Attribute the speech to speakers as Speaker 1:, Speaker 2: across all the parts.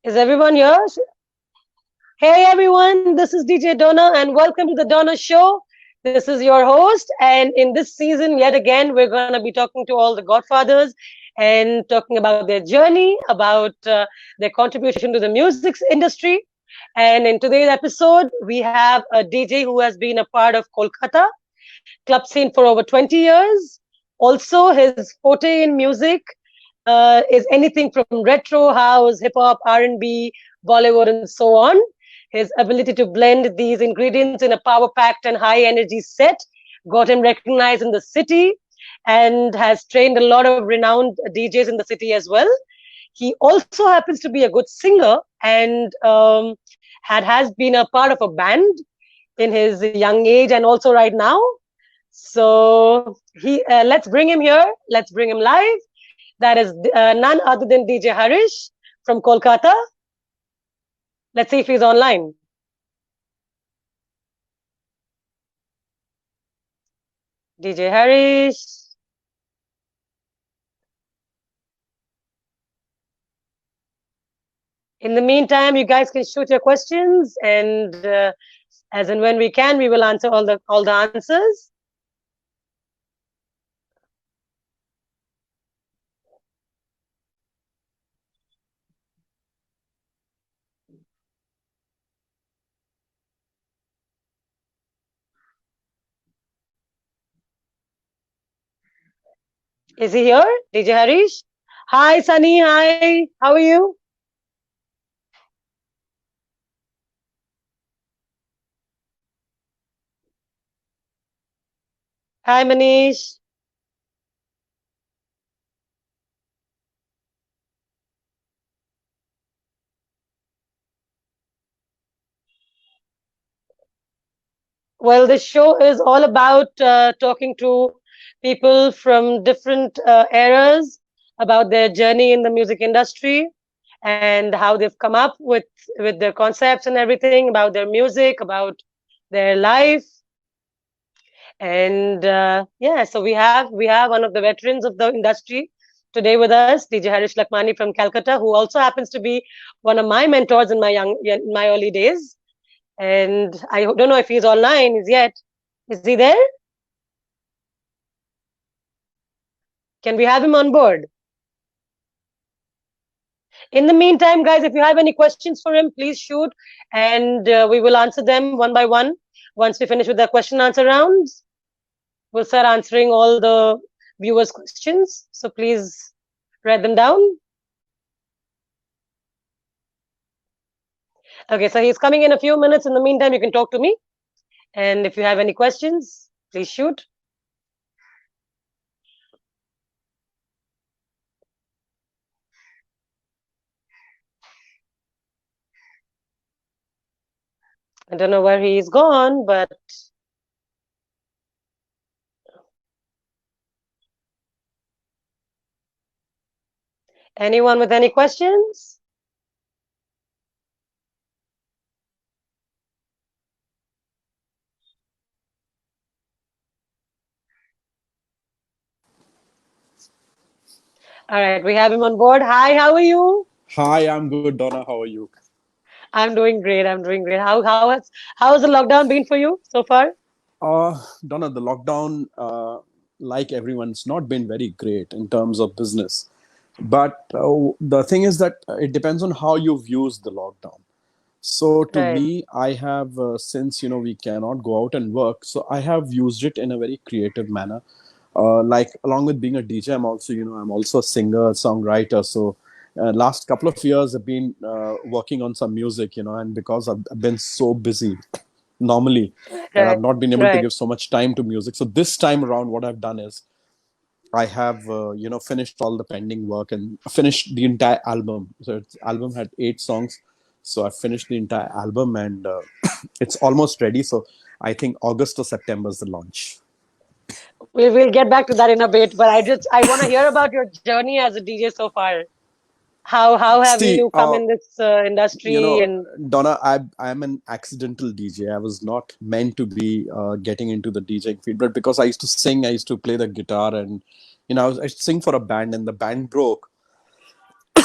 Speaker 1: Is everyone here? Hey everyone, this is DJ Donna and welcome to the Donna Show. This is your host, and in this season, yet again, we're going to be talking to all the Godfathers and talking about their journey, about their contribution to the music industry. And in today's episode, we have a DJ who has been a part of Kolkata club scene for over 20 years. Also, his forte in music is anything from retro, house, hip hop, R&B, Bollywood, and so on. His ability to blend these ingredients in a power packed and high energy set got him recognized in the city and has trained a lot of renowned DJs in the city as well. He also happens to be a good singer and has been a part of a band in his young age and also right now. So let's bring him here. Let's bring him live. That is none other than DJ Harish from Kolkata. Let's see if he's online. DJ Harish. In the meantime, you guys can shoot your questions, and as and when we can, we will answer all the answers. Is he here, DJ Harish? Hi, Sunny. Hi. How are you? Hi, Manish. Well, this show is all about talking to people from different eras about their journey in the music industry and how they've come up with their concepts and everything about their music, about their life. And yeah, so we have one of the veterans of the industry today with us, DJ Harish Lakhmani from Calcutta, who also happens to be one of my mentors in my early days. And I don't know if he's online is yet. Is he there? Can we have him on board? In the meantime, guys, if you have any questions for him, please shoot, and we will answer them one by one. Once we finish with the question answer rounds, we'll start answering all the viewers' questions. So please write them down. Okay, so he's coming in a few minutes. In the meantime, you can talk to me. And if you have any questions, please shoot. I don't know where he's gone, but anyone with any questions? All right, we have him on board. Hi, how are you?
Speaker 2: Hi, I'm good, Donna. How are you?
Speaker 1: I'm doing great. I'm doing great. How has the lockdown been for you so far?
Speaker 2: Donna, the lockdown, like everyone's not been very great in terms of business. But the thing is that it depends on how you've used the lockdown. So to
Speaker 1: Right.
Speaker 2: me, I have, since, we cannot go out and work, so I have used it in a very creative manner. Like along with being a DJ, I'm also a singer, songwriter. So last couple of years, I've been working on some music, and because I've been so busy normally that
Speaker 1: Right.
Speaker 2: I've not been able to
Speaker 1: Right.
Speaker 2: give so much time to music. So this time around, what I've done is I have finished all the pending work and finished the entire album. So the album had 8 songs, so I finished the entire album and it's almost ready. So I think August or September is the launch.
Speaker 1: We'll get back to that in a bit, but I want to hear about your journey as a DJ so far. How have
Speaker 2: See,
Speaker 1: you come in this industry and
Speaker 2: Donna, I'm an accidental DJ. I was not meant to be getting into the DJing field, but because I used to sing, I used to play the guitar, and I used to sing for a band, and the band broke.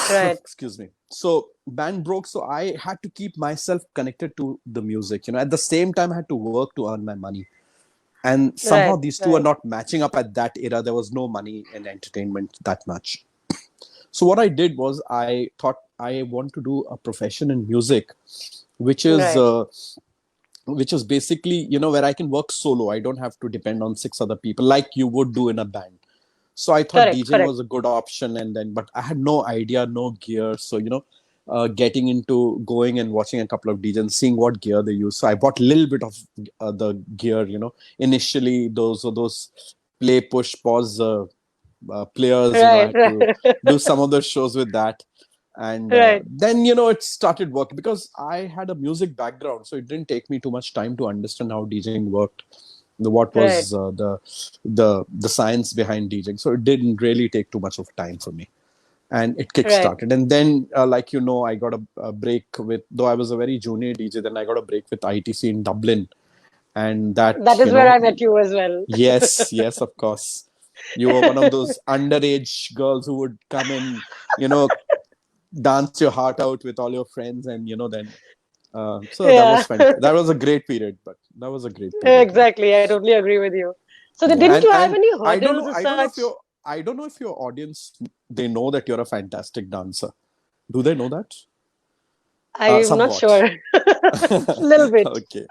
Speaker 1: right?
Speaker 2: Excuse me. So band broke, so I had to keep myself connected to the music. At the same time, I had to work to earn my money, and somehow
Speaker 1: Right,
Speaker 2: these two are
Speaker 1: right,
Speaker 2: not matching up. At that era, there was no money in entertainment that much. So what I did was I thought I want to do a profession in music, which is
Speaker 1: right.
Speaker 2: uh, which is basically where I can work solo. I don't have to depend on six other people like you would do in a band. So I thought
Speaker 1: Correct,
Speaker 2: DJing
Speaker 1: correct.
Speaker 2: was a good option, and then but I had no idea, no gear. So getting into going and watching a couple of DJs and seeing what gear they use. So I bought a little bit of the gear. Initially those play, push, pause players. I
Speaker 1: Right,
Speaker 2: had
Speaker 1: right,
Speaker 2: to do some of the shows with that, and
Speaker 1: right,
Speaker 2: then it started working because I had a music background, so it didn't take me too much time to understand how DJing worked, what
Speaker 1: right.
Speaker 2: was the science behind DJing. So it didn't really take too much of time for me, and it
Speaker 1: Right.
Speaker 2: kick-started. And then like I got a break with, though I was a very junior DJ, then I got a break with ITC in Dublin, and that
Speaker 1: That is where I met you as well.
Speaker 2: yes, yes, of course, you were one of those underage girls who would come and you know dance your heart out with all your friends, and then so that
Speaker 1: Yeah,
Speaker 2: was that was a great period. But that was a great period, yeah.
Speaker 1: exactly. I totally agree with you. So,
Speaker 2: Yeah,
Speaker 1: didn't you have
Speaker 2: and
Speaker 1: any
Speaker 2: I don't
Speaker 1: hurdles
Speaker 2: know,
Speaker 1: as such?
Speaker 2: I don't know if your audience, they know that you're a fantastic dancer. Do they know that?
Speaker 1: I'm not
Speaker 2: Somewhat.
Speaker 1: sure. Little bit,
Speaker 2: Okay,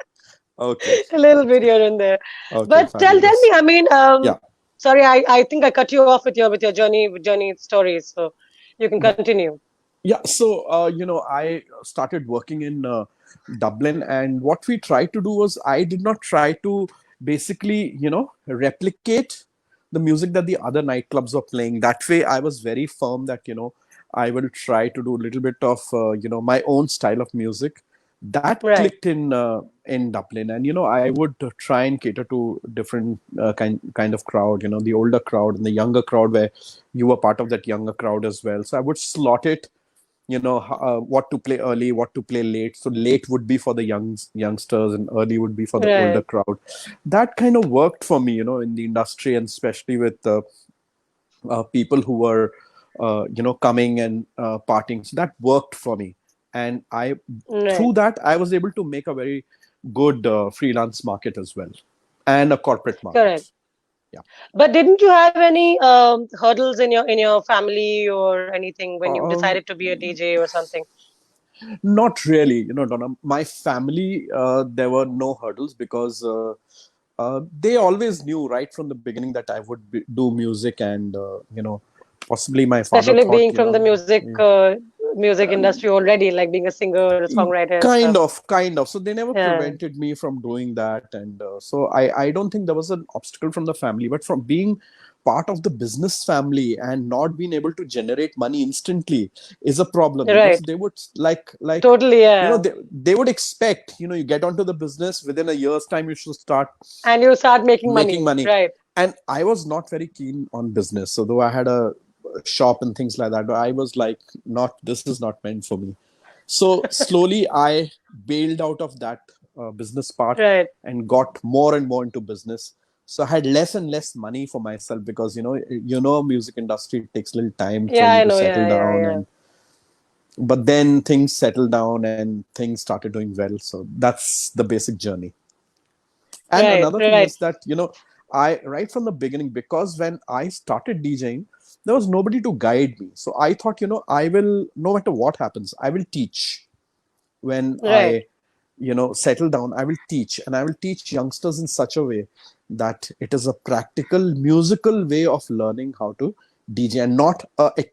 Speaker 2: okay,
Speaker 1: a little bit
Speaker 2: okay,
Speaker 1: here and there.
Speaker 2: okay,
Speaker 1: But tell me.
Speaker 2: fabulous.
Speaker 1: I mean,
Speaker 2: Yeah.
Speaker 1: sorry, I think I cut you off with your journey stories. So you can continue.
Speaker 2: Yeah, so I started working in Dublin, and what we tried to do was I did not try to basically replicate the music that the other nightclubs were playing. That way, I was very firm that I will try to do a little bit of my own style of music. That
Speaker 1: Right,
Speaker 2: clicked in Dublin, and I would try and cater to different kind of crowd. The older crowd and the younger crowd, where you were part of that younger crowd as well. So I would slot it, what to play early, what to play late. So late would be for the youngsters, and early would be for the older
Speaker 1: right,
Speaker 2: crowd. That kind of worked for me, in the industry, and especially with people who were coming and partying. So that worked for me, and I
Speaker 1: right.
Speaker 2: through that I was able to make a very good freelance market as well, and a corporate
Speaker 1: Correct.
Speaker 2: market. Yeah.
Speaker 1: But didn't you have any hurdles in your family or anything when you
Speaker 2: um,
Speaker 1: decided to be a DJ or something?
Speaker 2: Not really, Donna. My family, there were no hurdles because they always knew right from the beginning that I would do music, and possibly my father
Speaker 1: Especially
Speaker 2: thought,
Speaker 1: being from the music industry already, like being a singer, a songwriter and stuff.
Speaker 2: kind of. So they never
Speaker 1: Yeah,
Speaker 2: prevented me from doing that, and so I don't think there was an obstacle from the family, but from being part of the business family and not being able to generate money instantly is a problem, because
Speaker 1: right.
Speaker 2: they would like
Speaker 1: Totally, yeah.
Speaker 2: they would expect, you get onto the business, within a year's time you should start
Speaker 1: And you start making
Speaker 2: making
Speaker 1: money,
Speaker 2: money.
Speaker 1: right?
Speaker 2: And I was not very keen on business, so though I had a shop and things like that, I was like, not, this is not meant for me. So slowly I bailed out of that business part
Speaker 1: Right.
Speaker 2: and got more and more into business. So I had less and less money for myself, because music industry, it takes a little time for
Speaker 1: Yeah,
Speaker 2: you
Speaker 1: I
Speaker 2: to
Speaker 1: know.
Speaker 2: settle
Speaker 1: Yeah, yeah,
Speaker 2: down.
Speaker 1: yeah.
Speaker 2: And but then things settled down and things started doing well. So that's the basic journey. And
Speaker 1: Right,
Speaker 2: another thing
Speaker 1: right.
Speaker 2: is that, I, right from the beginning, because when I started DJing, there was nobody to guide me. So I thought, I will, no matter what happens, I will teach. When
Speaker 1: Right.
Speaker 2: I, settle down, I will teach, and I will teach youngsters in such a way that it is a practical, musical way of learning how to DJ, and not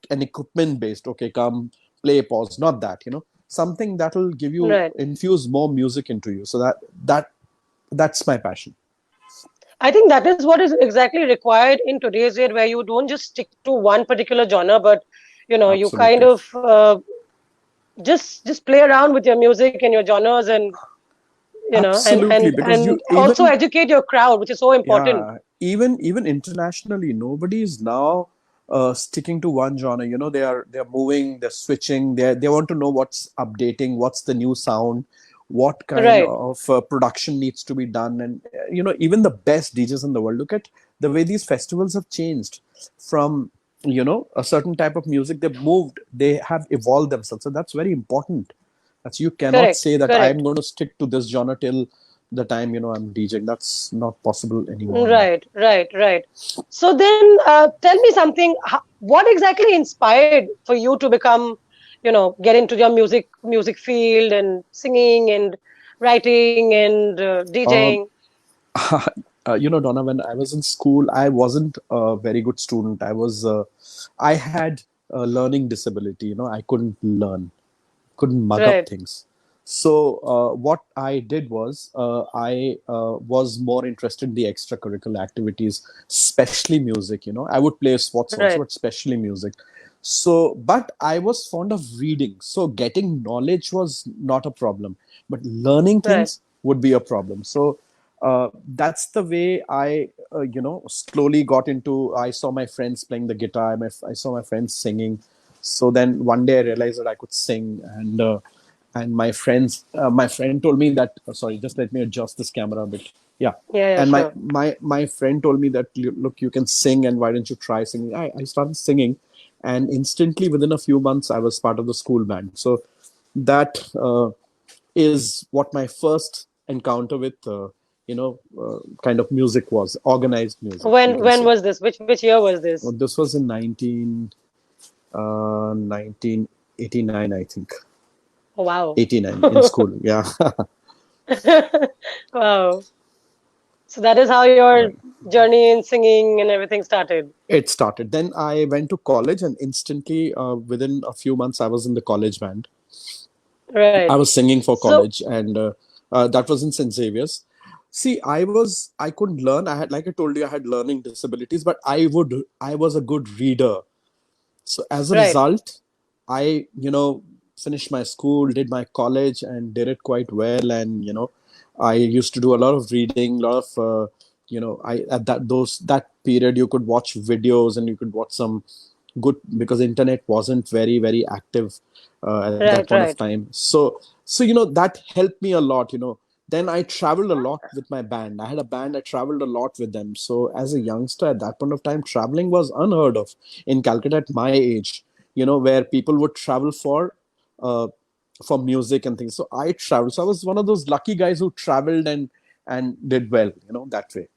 Speaker 2: an equipment based, okay, come, play, pause, not that, something that will give you,
Speaker 1: Right.
Speaker 2: infuse more music into you. So that's my passion.
Speaker 1: I think that is what is exactly required in today's age, where you don't just stick to one particular genre, but you kind
Speaker 2: Absolutely.
Speaker 1: of just play around with your music and your genres, and and
Speaker 2: Absolutely,
Speaker 1: and
Speaker 2: because
Speaker 1: and
Speaker 2: you
Speaker 1: also
Speaker 2: even,
Speaker 1: educate your crowd, which is so important.
Speaker 2: yeah, even internationally, nobody is now sticking to one genre. They're moving, they're switching, they want to know what's updating, what's the new sound, what kind
Speaker 1: Right.
Speaker 2: of production needs to be done. And even the best DJs in the world, look at the way these festivals have changed from a certain type of music, they have evolved themselves. So that's very important. That's, you cannot
Speaker 1: Correct.
Speaker 2: say that I'm
Speaker 1: Correct.
Speaker 2: going to stick to this genre till the time I'm DJing. That's not possible anymore now.
Speaker 1: Right. Right. Right. So then, tell me something. What exactly inspired for you to become, get into your music field and singing and writing and
Speaker 2: Um,
Speaker 1: DJing?
Speaker 2: Donna, when I was in school, I wasn't a very good student. I had a learning disability. I couldn't learn, couldn't mug up
Speaker 1: Right.
Speaker 2: things. So what I did was I was more interested in the extracurricular activities, especially music. I would play sports also,
Speaker 1: Right.
Speaker 2: but especially music. So, but I was fond of reading. So getting knowledge was not a problem, but learning
Speaker 1: Right.
Speaker 2: things would be a problem. So that's the way I, slowly got into. I saw my friends playing the guitar. I saw my friends singing. So then one day I realized that I could sing, and my friend told me that. Sorry, just let me adjust this camera a bit. Yeah,
Speaker 1: Yeah. Yeah.
Speaker 2: and my
Speaker 1: Sure.
Speaker 2: my my friend told me that, look, you can sing, and why don't you try singing? I started singing, and instantly within a few months I was part of the school band. So that is what my first encounter with kind of music was, organized music, you can
Speaker 1: When
Speaker 2: say.
Speaker 1: was this? Which year was this?
Speaker 2: This was in 1989, I think.
Speaker 1: Oh, wow.
Speaker 2: 89 in school. Yeah.
Speaker 1: Wow. So that is how your
Speaker 2: Right.
Speaker 1: journey in singing and everything started.
Speaker 2: It started. Then I went to college, and instantly, within a few months, I was in the college band.
Speaker 1: Right.
Speaker 2: I was singing for
Speaker 1: So,
Speaker 2: college, and that was in St. Xavier's. See, I couldn't learn. I had, like I told you, I had learning disabilities, but I was a good reader. So as a
Speaker 1: right.
Speaker 2: result, I, finished my school, did my college, and did it quite well. And I used to do a lot of reading, a lot of I at that period you could watch videos, and you could watch some good, because internet wasn't very active at that
Speaker 1: Right.
Speaker 2: point of
Speaker 1: Right.
Speaker 2: time. So that helped me a lot. Then I traveled a lot with my band. I had a band. I traveled a lot with them. So as a youngster at that point of time, traveling was unheard of in Calcutta at my age. Where people would travel uh, for music and things. So I traveled. So I was one of those lucky guys who traveled and did well. That way.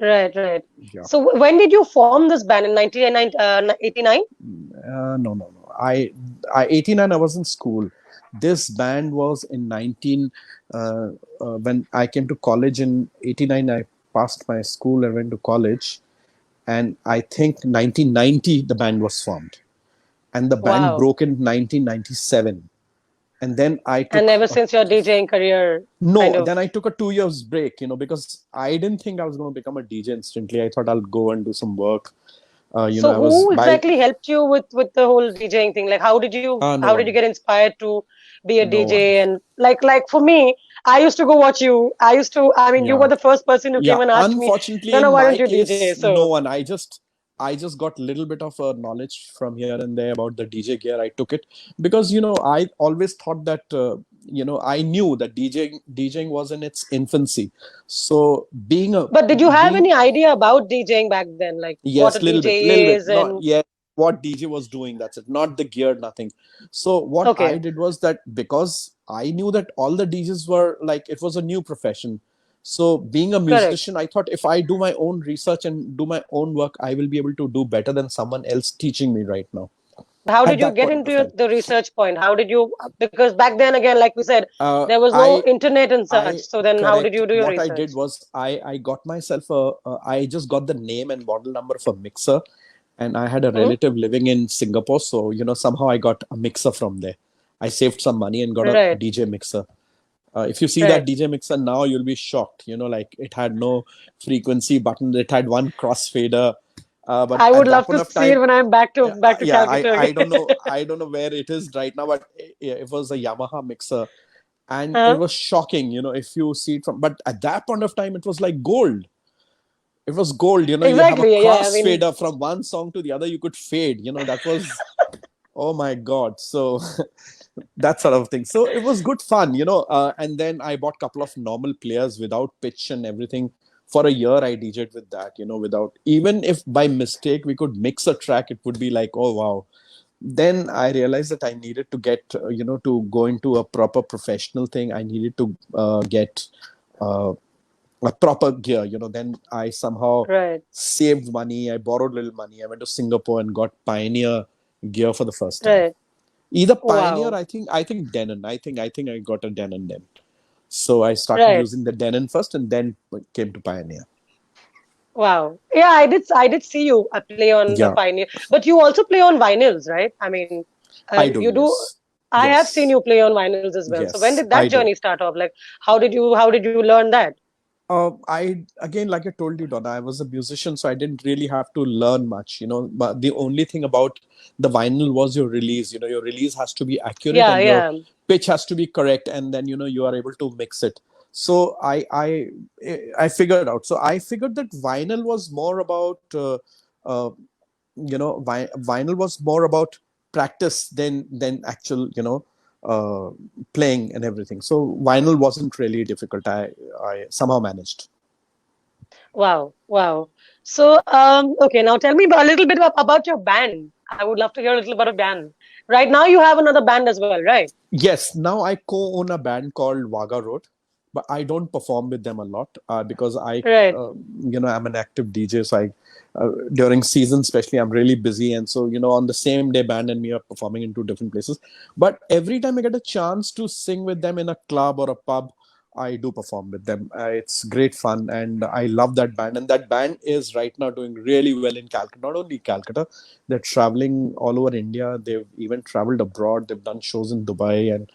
Speaker 1: Right. Right.
Speaker 2: Yeah.
Speaker 1: So when did you form this band in 1989?
Speaker 2: No, no, no. I 89. I was in school. This band was in 19. Uh, when I came to college in 89, I passed my school and went to college. And I think 1990 the band was formed, and the band
Speaker 1: Wow.
Speaker 2: broke in 1997. And then I
Speaker 1: And
Speaker 2: took
Speaker 1: ever since your DJing career kind
Speaker 2: no,
Speaker 1: of.
Speaker 2: then I took a 2 years break. Because I didn't think I was going to become a DJ instantly. I thought I'll go and do some work.
Speaker 1: So
Speaker 2: I was
Speaker 1: who
Speaker 2: by
Speaker 1: exactly helped you with the whole DJing thing? Like
Speaker 2: no
Speaker 1: how did you
Speaker 2: one,
Speaker 1: get inspired to be a
Speaker 2: no one.
Speaker 1: DJ? And like for me, I used to go watch you. I mean, you were
Speaker 2: Yeah.
Speaker 1: the first person who came
Speaker 2: Yeah,
Speaker 1: and asked me,
Speaker 2: unfortunately
Speaker 1: "Donna,
Speaker 2: in
Speaker 1: why
Speaker 2: my
Speaker 1: don't you DJ?"
Speaker 2: case, no
Speaker 1: So
Speaker 2: one. I just got a little bit of knowledge from here and there about the DJ gear. I took it because I always thought that I knew that DJing was in its infancy. So
Speaker 1: but did you have
Speaker 2: being
Speaker 1: any idea about DJing back then? Like what a
Speaker 2: yes, little
Speaker 1: DJ
Speaker 2: bit.
Speaker 1: is
Speaker 2: Not
Speaker 1: and
Speaker 2: yet what DJ was doing. That's it. Not the gear, nothing. So what I
Speaker 1: okay,
Speaker 2: did was that, because I knew that all the DJs were like, it was a new profession. So being a
Speaker 1: correct.
Speaker 2: musician, I thought if I do my own research and do my own work, I will be able to do better than someone else teaching me right now.
Speaker 1: How did
Speaker 2: At
Speaker 1: you
Speaker 2: that
Speaker 1: get
Speaker 2: point
Speaker 1: into
Speaker 2: of time,
Speaker 1: the research point? How did you, because back then again, like we said,
Speaker 2: uh,
Speaker 1: there was no
Speaker 2: I
Speaker 1: internet and such.
Speaker 2: I
Speaker 1: So then how did
Speaker 2: correct.
Speaker 1: you do your
Speaker 2: What I did
Speaker 1: research?
Speaker 2: was I got myself I just got the name and model number of a mixer, and I had a
Speaker 1: Hmm.
Speaker 2: relative living in Singapore, so somehow I got a mixer from there. I saved some money and got a
Speaker 1: Right,
Speaker 2: DJ mixer. If you see that
Speaker 1: right.
Speaker 2: DJ mixer now, you'll be shocked. Like it had no frequency button. It had one crossfader. But
Speaker 1: I would
Speaker 2: at that
Speaker 1: love
Speaker 2: point
Speaker 1: to
Speaker 2: of
Speaker 1: see it
Speaker 2: time,
Speaker 1: when I'm back to
Speaker 2: yeah, I
Speaker 1: Calcutta
Speaker 2: I don't
Speaker 1: again.
Speaker 2: know I don't know where it is right now, but it was a Yamaha mixer, and it
Speaker 1: Huh?
Speaker 2: was shocking. If you see it from, but at that point of time, it was like gold. It was gold. You have a
Speaker 1: Exactly. Yeah. I mean,
Speaker 2: crossfader from one song to the other. You could fade. That was, oh my god. So that sort of thing. So it was good fun. And then I bought a couple of normal players without pitch and everything for a year I DJed with that, without, even if by mistake we could mix a track, it would be like, oh wow. Then I realized that I needed to get, to go into a proper professional thing. I needed to get uh, a proper gear. Then I somehow
Speaker 1: Right.
Speaker 2: saved money. I borrowed little money. I went to Singapore and got Pioneer gear for the first time.
Speaker 1: Right.
Speaker 2: Either Pioneer,
Speaker 1: Wow.
Speaker 2: I think Denon. I think I got a Denon then. So I started
Speaker 1: Right.
Speaker 2: using the Denon first, and then came to Pioneer.
Speaker 1: Wow. Yeah, I did see you play on
Speaker 2: Yeah,
Speaker 1: Pioneer, but you also play on vinyls, right? I mean,
Speaker 2: I do.
Speaker 1: you do.
Speaker 2: Yes,
Speaker 1: I have seen
Speaker 2: yes,
Speaker 1: you play on vinyls as well. So when
Speaker 2: yes,
Speaker 1: did that
Speaker 2: I do.
Speaker 1: journey start off? Like, how did you learn that?
Speaker 2: I again, like I told you, Donna, I was a musician, so I didn't really have to learn much, But the only thing about the vinyl was your release. Your release has to be accurate
Speaker 1: Yeah,
Speaker 2: and your
Speaker 1: yeah.
Speaker 2: pitch has to be correct, and then you are able to mix it. So I figured out. So I figured that vinyl was more about uh, vinyl was more about practice than actual uh, playing and everything. So vinyl wasn't really difficult. I somehow managed.
Speaker 1: Wow, wow. So, okay, now tell me a little bit about your band. I would love to hear a little about a band. Right now, you have another band as well, right?
Speaker 2: Yes, now I co-own a band called Wagga Road, but I don't perform with them a lot because
Speaker 1: Right.
Speaker 2: I'm an active DJ. So during season, especially, I'm really busy, and so on the same day, band and me are performing in two different places. But every time I get a chance to sing with them in a club or a pub, I do perform with them. It's great fun, and I love that band. And that band is right now doing really well in Calcutta. Not only Calcutta, they're traveling all over India. They've even traveled abroad. They've done shows in Dubai and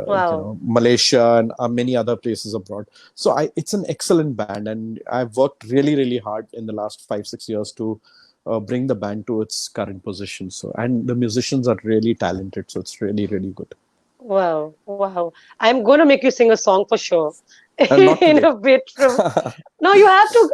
Speaker 1: Wow,
Speaker 2: Malaysia and many other places abroad. So it's an excellent band, and I've worked really, really hard in the last 5-6 years to bring the band to its current position. So, and the musicians are really talented. So it's really, really good.
Speaker 1: wow, wow. I'm going to make you sing a song for sure.
Speaker 2: And not
Speaker 1: In
Speaker 2: today.
Speaker 1: a bit from no, you have to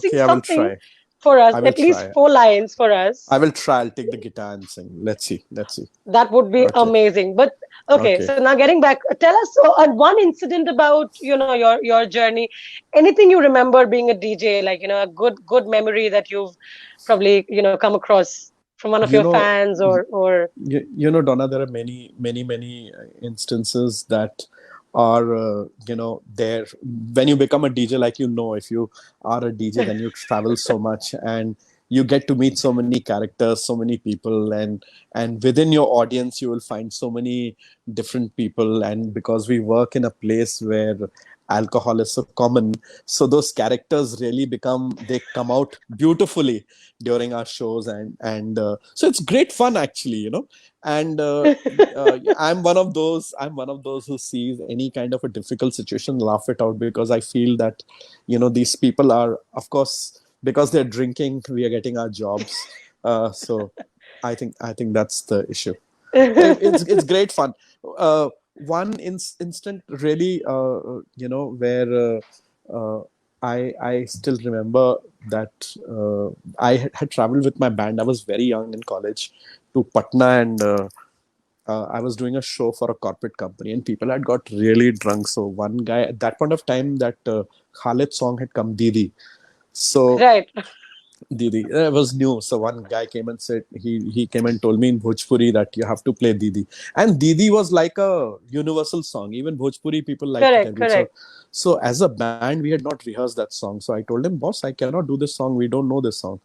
Speaker 1: sing
Speaker 2: Okay, I will
Speaker 1: something
Speaker 2: try.
Speaker 1: for us,
Speaker 2: I will
Speaker 1: at least
Speaker 2: try.
Speaker 1: four lines for
Speaker 2: I
Speaker 1: us.
Speaker 2: will try. I'll take the guitar and sing. Let's see. Let's see.
Speaker 1: That would be
Speaker 2: Okay.
Speaker 1: amazing. But okay,
Speaker 2: Okay.
Speaker 1: so now getting back, tell us one incident about your journey. Anything you remember being a DJ, like a good memory that you've probably come across from one of
Speaker 2: You
Speaker 1: your
Speaker 2: know,
Speaker 1: fans or
Speaker 2: Donna, there are many, many, many instances that are, there. When you become a DJ, like, if you are a DJ, then you travel so much and you get to meet so many characters, so many people, and within your audience, you will find so many different people. And because we work in a place where alcohol is so common, so those characters really they come out beautifully during our shows, and so it's great fun actually, and I'm one of those who sees any kind of a difficult situation, laugh it out, because I feel that these people are, of course, because they're drinking, we are getting our jobs. So I think that's the issue. It's great fun. One instant really, where I still remember that I had traveled with my band. I was very young in college to Patna, and I was doing a show for a corporate company, and people had got really drunk. So one guy at that point of time, that Khalid song had come, Didi. So
Speaker 1: right.
Speaker 2: Didi. It was new. So one guy came and said, he came and told me in Bhojpuri that you have to play Didi. And Didi was like a universal song. Even Bhojpuri people liked it
Speaker 1: Correct,
Speaker 2: heavily. So
Speaker 1: correct.
Speaker 2: so as a band, we had not rehearsed that song. So I told him, boss, I cannot do this song. We don't know this song.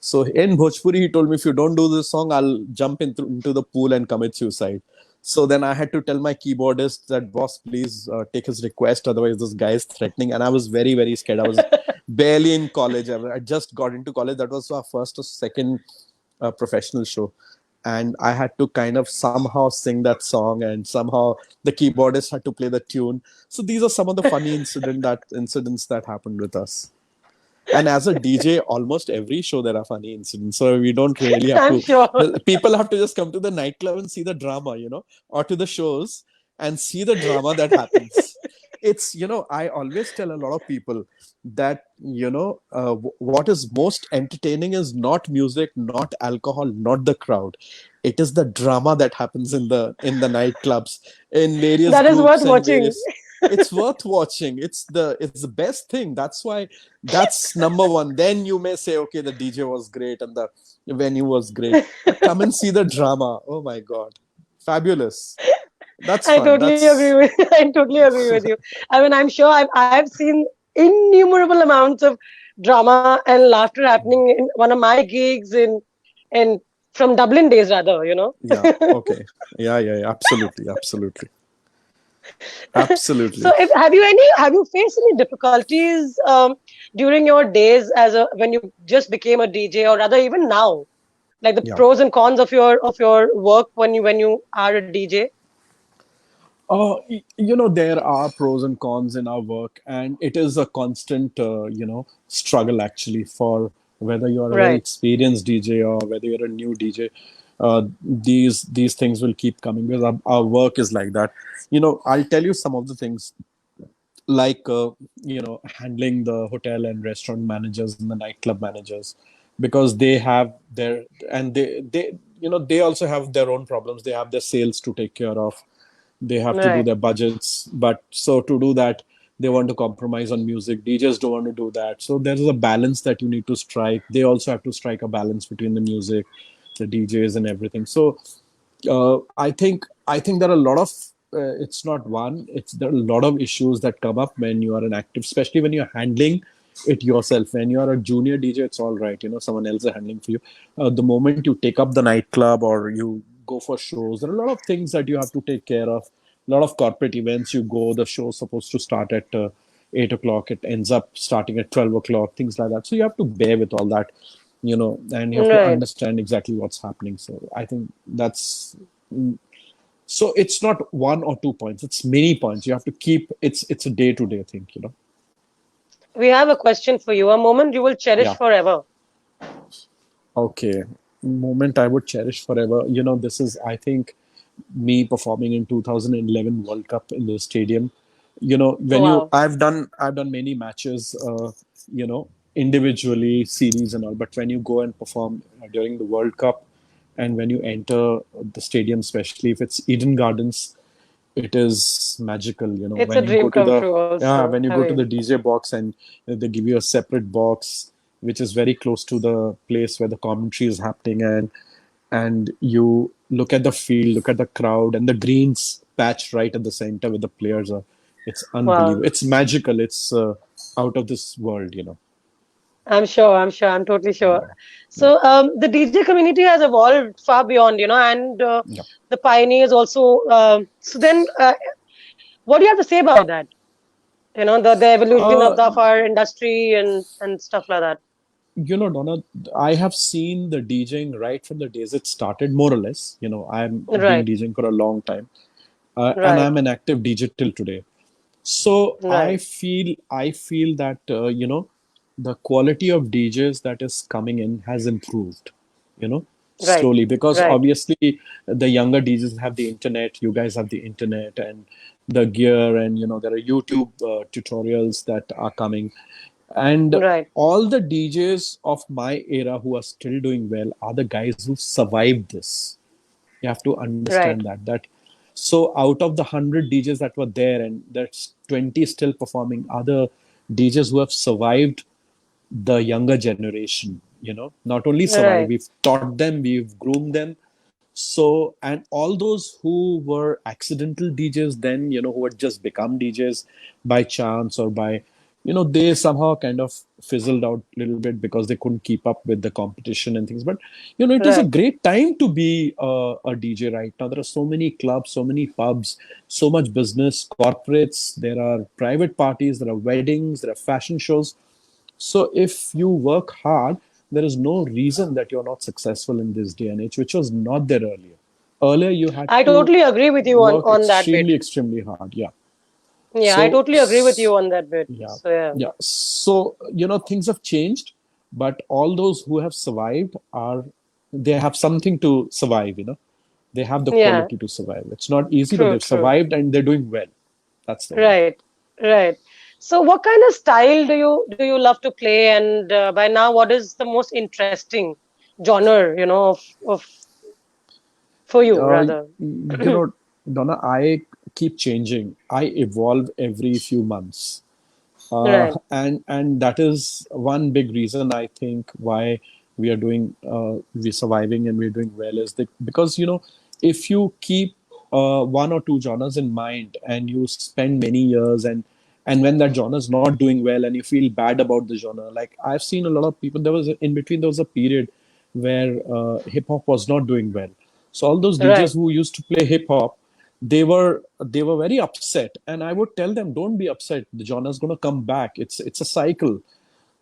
Speaker 2: So in Bhojpuri, he told me, if you don't do this song, I'll jump into the pool and commit suicide. So then I had to tell my keyboardist that, boss, please take his request. Otherwise, this guy is threatening. And I was very, very scared. I was barely in college. I just got into college. That was our first or second professional show. And I had to kind of somehow sing that song, and somehow the keyboardist had to play the tune. So these are some of the funny incidents that happened with us. And as a DJ, almost every show there are funny incidents. So we don't really have
Speaker 1: I'm
Speaker 2: to.
Speaker 1: sure.
Speaker 2: The people have to just come to the nightclub and see the drama, or to the shows and see the drama that happens. It's, I always tell a lot of people that what is most entertaining is not music, not alcohol, not the crowd. It is the drama that happens in the nightclubs, in various
Speaker 1: That is worth
Speaker 2: groups and
Speaker 1: watching.
Speaker 2: various. it's worth watching. It's the best thing. That's why that's number one. Then you may say, okay, the DJ was great and the venue was great, but come and see the drama. Oh my god, fabulous. That's
Speaker 1: I
Speaker 2: fun.
Speaker 1: totally agree
Speaker 2: That's
Speaker 1: with I totally agree with you. I mean, I'm sure I've seen innumerable amounts of drama and laughter happening in one of my gigs in from Dublin days rather, you know.
Speaker 2: yeah. Okay. Yeah. Absolutely. Absolutely.
Speaker 1: So
Speaker 2: Absolutely.
Speaker 1: if have you faced any difficulties during your days as a when you just became a DJ, or rather even now, like the
Speaker 2: Yeah.
Speaker 1: pros and cons of your work when you are a DJ?
Speaker 2: There are pros and cons in our work, and it is a constant, struggle actually for whether you are a very
Speaker 1: Right,
Speaker 2: experienced DJ or whether you're a new DJ. These things will keep coming because our work is like that. I'll tell you some of the things like handling the hotel and restaurant managers and the nightclub managers because they have their and they also have their own problems. They have their sales to take care of, they have to do
Speaker 1: right,
Speaker 2: their budgets, but so to do that they want to compromise on music. DJs don't want to do that, so there is a balance that you need to strike. They also have to strike a balance between the music, the DJs and everything. So I think there are a lot of it's not one. It's there are a lot of issues that come up when you are an active, especially when you're handling it yourself. When you are a junior DJ, it's all right. Someone else is handling for you. The moment you take up the nightclub or you go for shows, there are a lot of things that you have to take care of. A lot of corporate events you go. The show's supposed to start at 8 o'clock. It ends up starting at 12 o'clock. Things like that. So you have to bear with all that, and you have to
Speaker 1: right.
Speaker 2: understand exactly what's happening. So I think that's so it's not 1 or 2 points, it's many points. You have to keep it's a day-to-day thing.
Speaker 1: We have a question for you. A moment you will cherish
Speaker 2: Yeah.
Speaker 1: forever.
Speaker 2: Okay. Moment I would cherish forever. This is, I think, me performing in 2011 World Cup in the stadium. When you
Speaker 1: Wow.
Speaker 2: I've done many matches, individually, series and all, but when you go and perform during the World Cup and when you enter the stadium, especially if it's Eden Gardens, it is magical.
Speaker 1: It's a
Speaker 2: When you go
Speaker 1: dream
Speaker 2: to
Speaker 1: come
Speaker 2: the
Speaker 1: true
Speaker 2: yeah,
Speaker 1: also.
Speaker 2: when you
Speaker 1: I
Speaker 2: go to
Speaker 1: mean,
Speaker 2: the DJ box and they give you a separate box which is very close to the place where the commentary is happening, and you look at the field, look at the crowd, and the greens patch right at the center where the players are. It's
Speaker 1: wow.
Speaker 2: unbelievable. It's magical. It's out of this world.
Speaker 1: I'm sure, I'm totally sure.
Speaker 2: Yeah, yeah,
Speaker 1: So the DJ community has evolved far beyond, and
Speaker 2: yeah.
Speaker 1: the pioneers also. So then, what do you have to say about that? The evolution of
Speaker 2: Uh,
Speaker 1: of our industry and stuff like that.
Speaker 2: Donna, I have seen the DJing right from the days it started, more or less. I'm been
Speaker 1: Right,
Speaker 2: DJing for a long time, and
Speaker 1: right,
Speaker 2: I'm an active DJ till today. So I
Speaker 1: right,
Speaker 2: feel I feel that the quality of DJs that is coming in has improved.
Speaker 1: right,
Speaker 2: Slowly, because
Speaker 1: right,
Speaker 2: obviously the younger DJs have the internet. You guys have the internet and the gear, and there are YouTube tutorials that are coming, and
Speaker 1: right,
Speaker 2: all the DJs of my era who are still doing well are the guys who survived this. You have to understand
Speaker 1: right,
Speaker 2: that so out of the 100 DJs that were there, and that's 20 still performing, other DJs who have survived the younger generation. Not only survive,
Speaker 1: right,
Speaker 2: we've taught them, we've groomed them. So, and all those who were accidental DJs then, who had just become DJs by chance or by, they somehow kind of fizzled out a little bit because they couldn't keep up with the competition and things. But, it is a
Speaker 1: right,
Speaker 2: great time to be a DJ right now. There are so many clubs, so many pubs, so much business, corporates, there are private parties, there are weddings, there are fashion shows. So if you work hard, there is no reason that you're not successful in this day and age, which was not there earlier. Earlier, you had
Speaker 1: I
Speaker 2: to
Speaker 1: totally agree with you
Speaker 2: work
Speaker 1: on that bit.
Speaker 2: extremely, extremely hard. Yeah.
Speaker 1: Yeah, I
Speaker 2: So,
Speaker 1: totally agree with you on that bit.
Speaker 2: yeah,
Speaker 1: So yeah,
Speaker 2: yeah. So, things have changed, but all those who have survived they have something to survive. They have the
Speaker 1: yeah,
Speaker 2: quality to survive. It's not easy, but
Speaker 1: true,
Speaker 2: they've
Speaker 1: true.
Speaker 2: survived and they're doing well. That's the one.
Speaker 1: Right, right. So, what kind of style do you love to play? And by now, what is the most interesting genre, of for you
Speaker 2: Uh,
Speaker 1: rather?
Speaker 2: Donna, I keep changing. I evolve every few months.
Speaker 1: Right.
Speaker 2: And that is one big reason I think why we're surviving and we're doing well is that because if you keep one or two genres in mind and you spend many years and when that genre is not doing well and you feel bad about the genre, like I've seen a lot of people, there was a period where hip hop was not doing well, so all those DJs
Speaker 1: Right.
Speaker 2: who used to play hip hop, they were very upset, and I would tell them, don't be upset, the genre is going to come back, it's a cycle.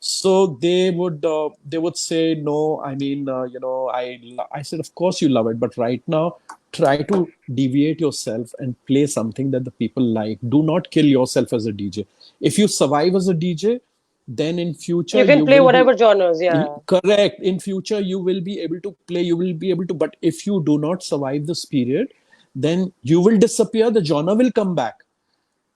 Speaker 2: So they would say, no, I mean, I said, of course you love it, but right now try to deviate yourself and play something that the people like. Do not kill yourself as a DJ. If you survive as a DJ, then in future
Speaker 1: You can
Speaker 2: you
Speaker 1: play
Speaker 2: will be
Speaker 1: whatever genres. Yeah.
Speaker 2: correct. In future you will be able to play, you will be able to, but if you do not survive this period, then you will disappear, the genre will come back,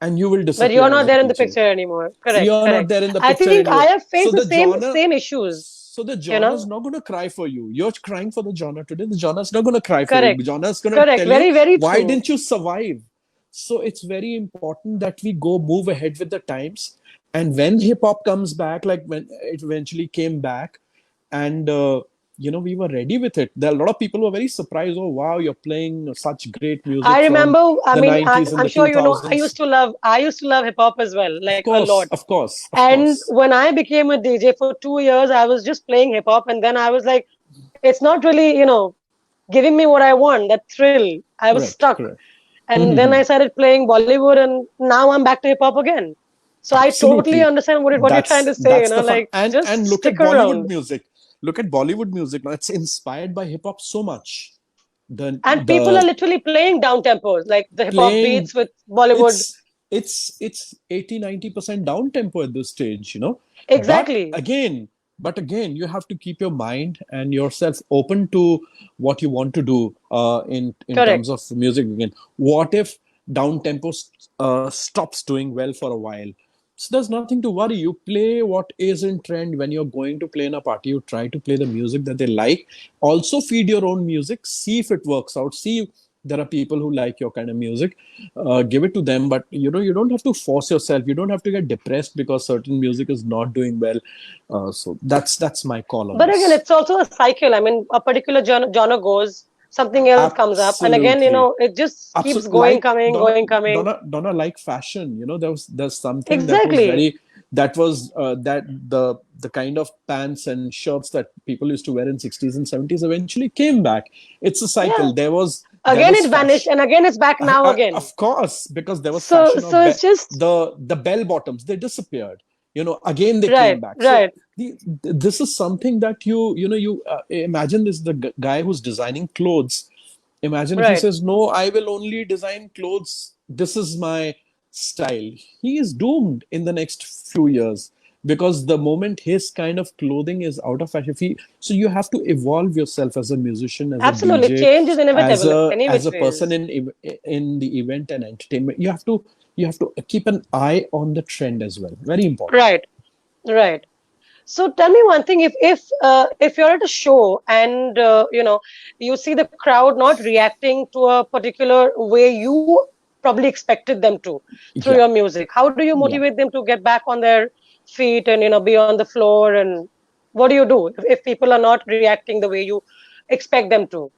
Speaker 2: and you will
Speaker 1: But
Speaker 2: disappear
Speaker 1: you're
Speaker 2: as
Speaker 1: not
Speaker 2: a
Speaker 1: there in the
Speaker 2: DJ.
Speaker 1: picture anymore. Correct.
Speaker 2: You're not
Speaker 1: Correct.
Speaker 2: there in the
Speaker 1: I
Speaker 2: picture
Speaker 1: think I
Speaker 2: anyway.
Speaker 1: have
Speaker 2: So
Speaker 1: faced the
Speaker 2: the genre,
Speaker 1: same issues.
Speaker 2: so the
Speaker 1: You
Speaker 2: genre is
Speaker 1: know.
Speaker 2: not going to cry for you. You're crying for the genre today. The genre is not going to cry for you.
Speaker 1: Correct.
Speaker 2: The genre is going to
Speaker 1: Correct.
Speaker 2: tell you,
Speaker 1: Very, very
Speaker 2: why
Speaker 1: true.
Speaker 2: didn't you survive? So it's very important that we go move ahead with the times. And when hip hop comes back, like when it eventually came back, and we were ready with it. There are a lot of people who were very surprised. Oh wow, you're playing such great music
Speaker 1: I
Speaker 2: from
Speaker 1: remember. I
Speaker 2: the
Speaker 1: mean,
Speaker 2: 90s and
Speaker 1: I'm
Speaker 2: the
Speaker 1: sure you know. I used
Speaker 2: 2000s.
Speaker 1: to love. I used to love hip hop as well,
Speaker 2: Of
Speaker 1: like a
Speaker 2: course,
Speaker 1: lot.
Speaker 2: of course, of
Speaker 1: And
Speaker 2: course.
Speaker 1: when I became a DJ for 2 years, I was just playing hip hop, and then I was like, it's not really, giving me what I want. That thrill. I was
Speaker 2: Correct,
Speaker 1: stuck.
Speaker 2: correct.
Speaker 1: And then I started playing Bollywood, and now I'm back to hip hop again. So I totally
Speaker 2: Absolutely.
Speaker 1: understand what you're trying
Speaker 2: That's
Speaker 1: to say.
Speaker 2: that's the fun.
Speaker 1: Like just
Speaker 2: And look at
Speaker 1: stick
Speaker 2: Bollywood
Speaker 1: around.
Speaker 2: music. Look at Bollywood music now. It's inspired by hip hop so much. The
Speaker 1: And people are
Speaker 2: the
Speaker 1: literally playing down tempos, like the hip hop
Speaker 2: playing,
Speaker 1: beats with Bollywood.
Speaker 2: it's 80-90% down tempo at this stage. But
Speaker 1: Exactly.
Speaker 2: again, you have to keep your mind and yourself open to what you want to do in terms
Speaker 1: Correct.
Speaker 2: of music again. What if down tempo stops doing well for a while? So there's nothing to worry. You play what is in trend. When you're going to play in a party, you try to play the music that they like. Also feed your own music, see if it works out, see there are people who like your kind of music, give it to them. But you don't have to force yourself, you don't have to get depressed because certain music is not doing well. So that's my call on
Speaker 1: But again,
Speaker 2: this.
Speaker 1: it's also a cycle. I mean, a particular genre goes, something else comes up, and again,
Speaker 2: Absolutely.
Speaker 1: it just keeps
Speaker 2: Absolutely.
Speaker 1: going,
Speaker 2: Like
Speaker 1: coming, going, coming.
Speaker 2: Donna, like fashion. There's something that was
Speaker 1: Exactly.
Speaker 2: very, that the kind of pants and shirts that people used to wear in 60s and 70s eventually came back. It's a cycle.
Speaker 1: Yeah.
Speaker 2: There
Speaker 1: Again,
Speaker 2: was
Speaker 1: it vanished,
Speaker 2: fashion.
Speaker 1: and again, it's back now again.
Speaker 2: Of course, because there was
Speaker 1: So,
Speaker 2: fashion
Speaker 1: so
Speaker 2: of
Speaker 1: it's just
Speaker 2: the bell bottoms. They disappeared. Again they came
Speaker 1: right,
Speaker 2: back. So
Speaker 1: right,
Speaker 2: this is something that you imagine this, the guy who's designing clothes. Imagine if he
Speaker 1: right.
Speaker 2: says, no, I will only design clothes. This is my style. He is doomed in the next few years because the moment his kind of clothing is out of fashion, so you have to evolve yourself as a musician, as a
Speaker 1: Absolutely,
Speaker 2: DJ,
Speaker 1: change is
Speaker 2: as
Speaker 1: inevitable,
Speaker 2: a
Speaker 1: any
Speaker 2: as
Speaker 1: which
Speaker 2: a person
Speaker 1: ways.
Speaker 2: in the event and entertainment. You have to keep an eye on the trend as well. Very important.
Speaker 1: Right, right. So tell me one thing: if you're at a show and you see the crowd not reacting to a particular way you probably expected them to through
Speaker 2: Yeah,
Speaker 1: your music, how do you
Speaker 2: yeah.
Speaker 1: motivate them to get back on their feet and be on the floor? And what do you do if people are not reacting the way you expect them to?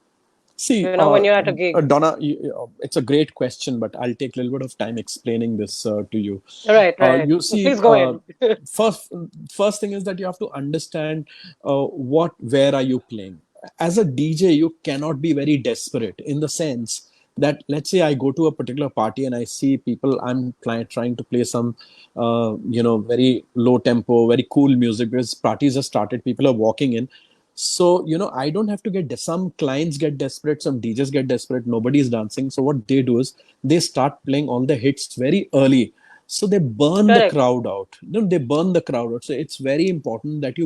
Speaker 2: See,
Speaker 1: When you're at a gig.
Speaker 2: Donna, it's a great question, but I'll take a little bit of time explaining this to you.
Speaker 1: Right, right.
Speaker 2: You see,
Speaker 1: Please go in.
Speaker 2: first first thing is that you have to understand where are you playing. As a DJ, you cannot be very desperate in the sense that, let's say I go to a particular party and I see people, I'm trying to play some very low tempo, very cool music because parties have started, people are walking in. So I don't have to some clients get desperate, some DJs get desperate, nobody's dancing. So what they do is they start playing all the hits very early, so they burn the
Speaker 1: Correct.
Speaker 2: crowd out. They burn the crowd out. So it's very important that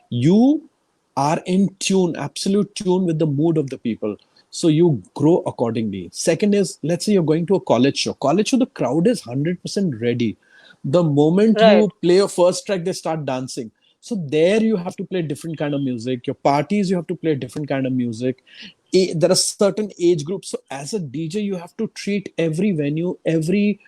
Speaker 2: you are in tune, absolute tune with the mood of the people. So you grow accordingly. Second is, let's say you're going to a college show, the crowd is 100% ready. The moment
Speaker 1: Right.
Speaker 2: you play your first track, they start dancing. So there you have to play different kind of music. Your parties, you have to play different kind of music. there are certain age groups. So as a DJ, you have to treat every venue, every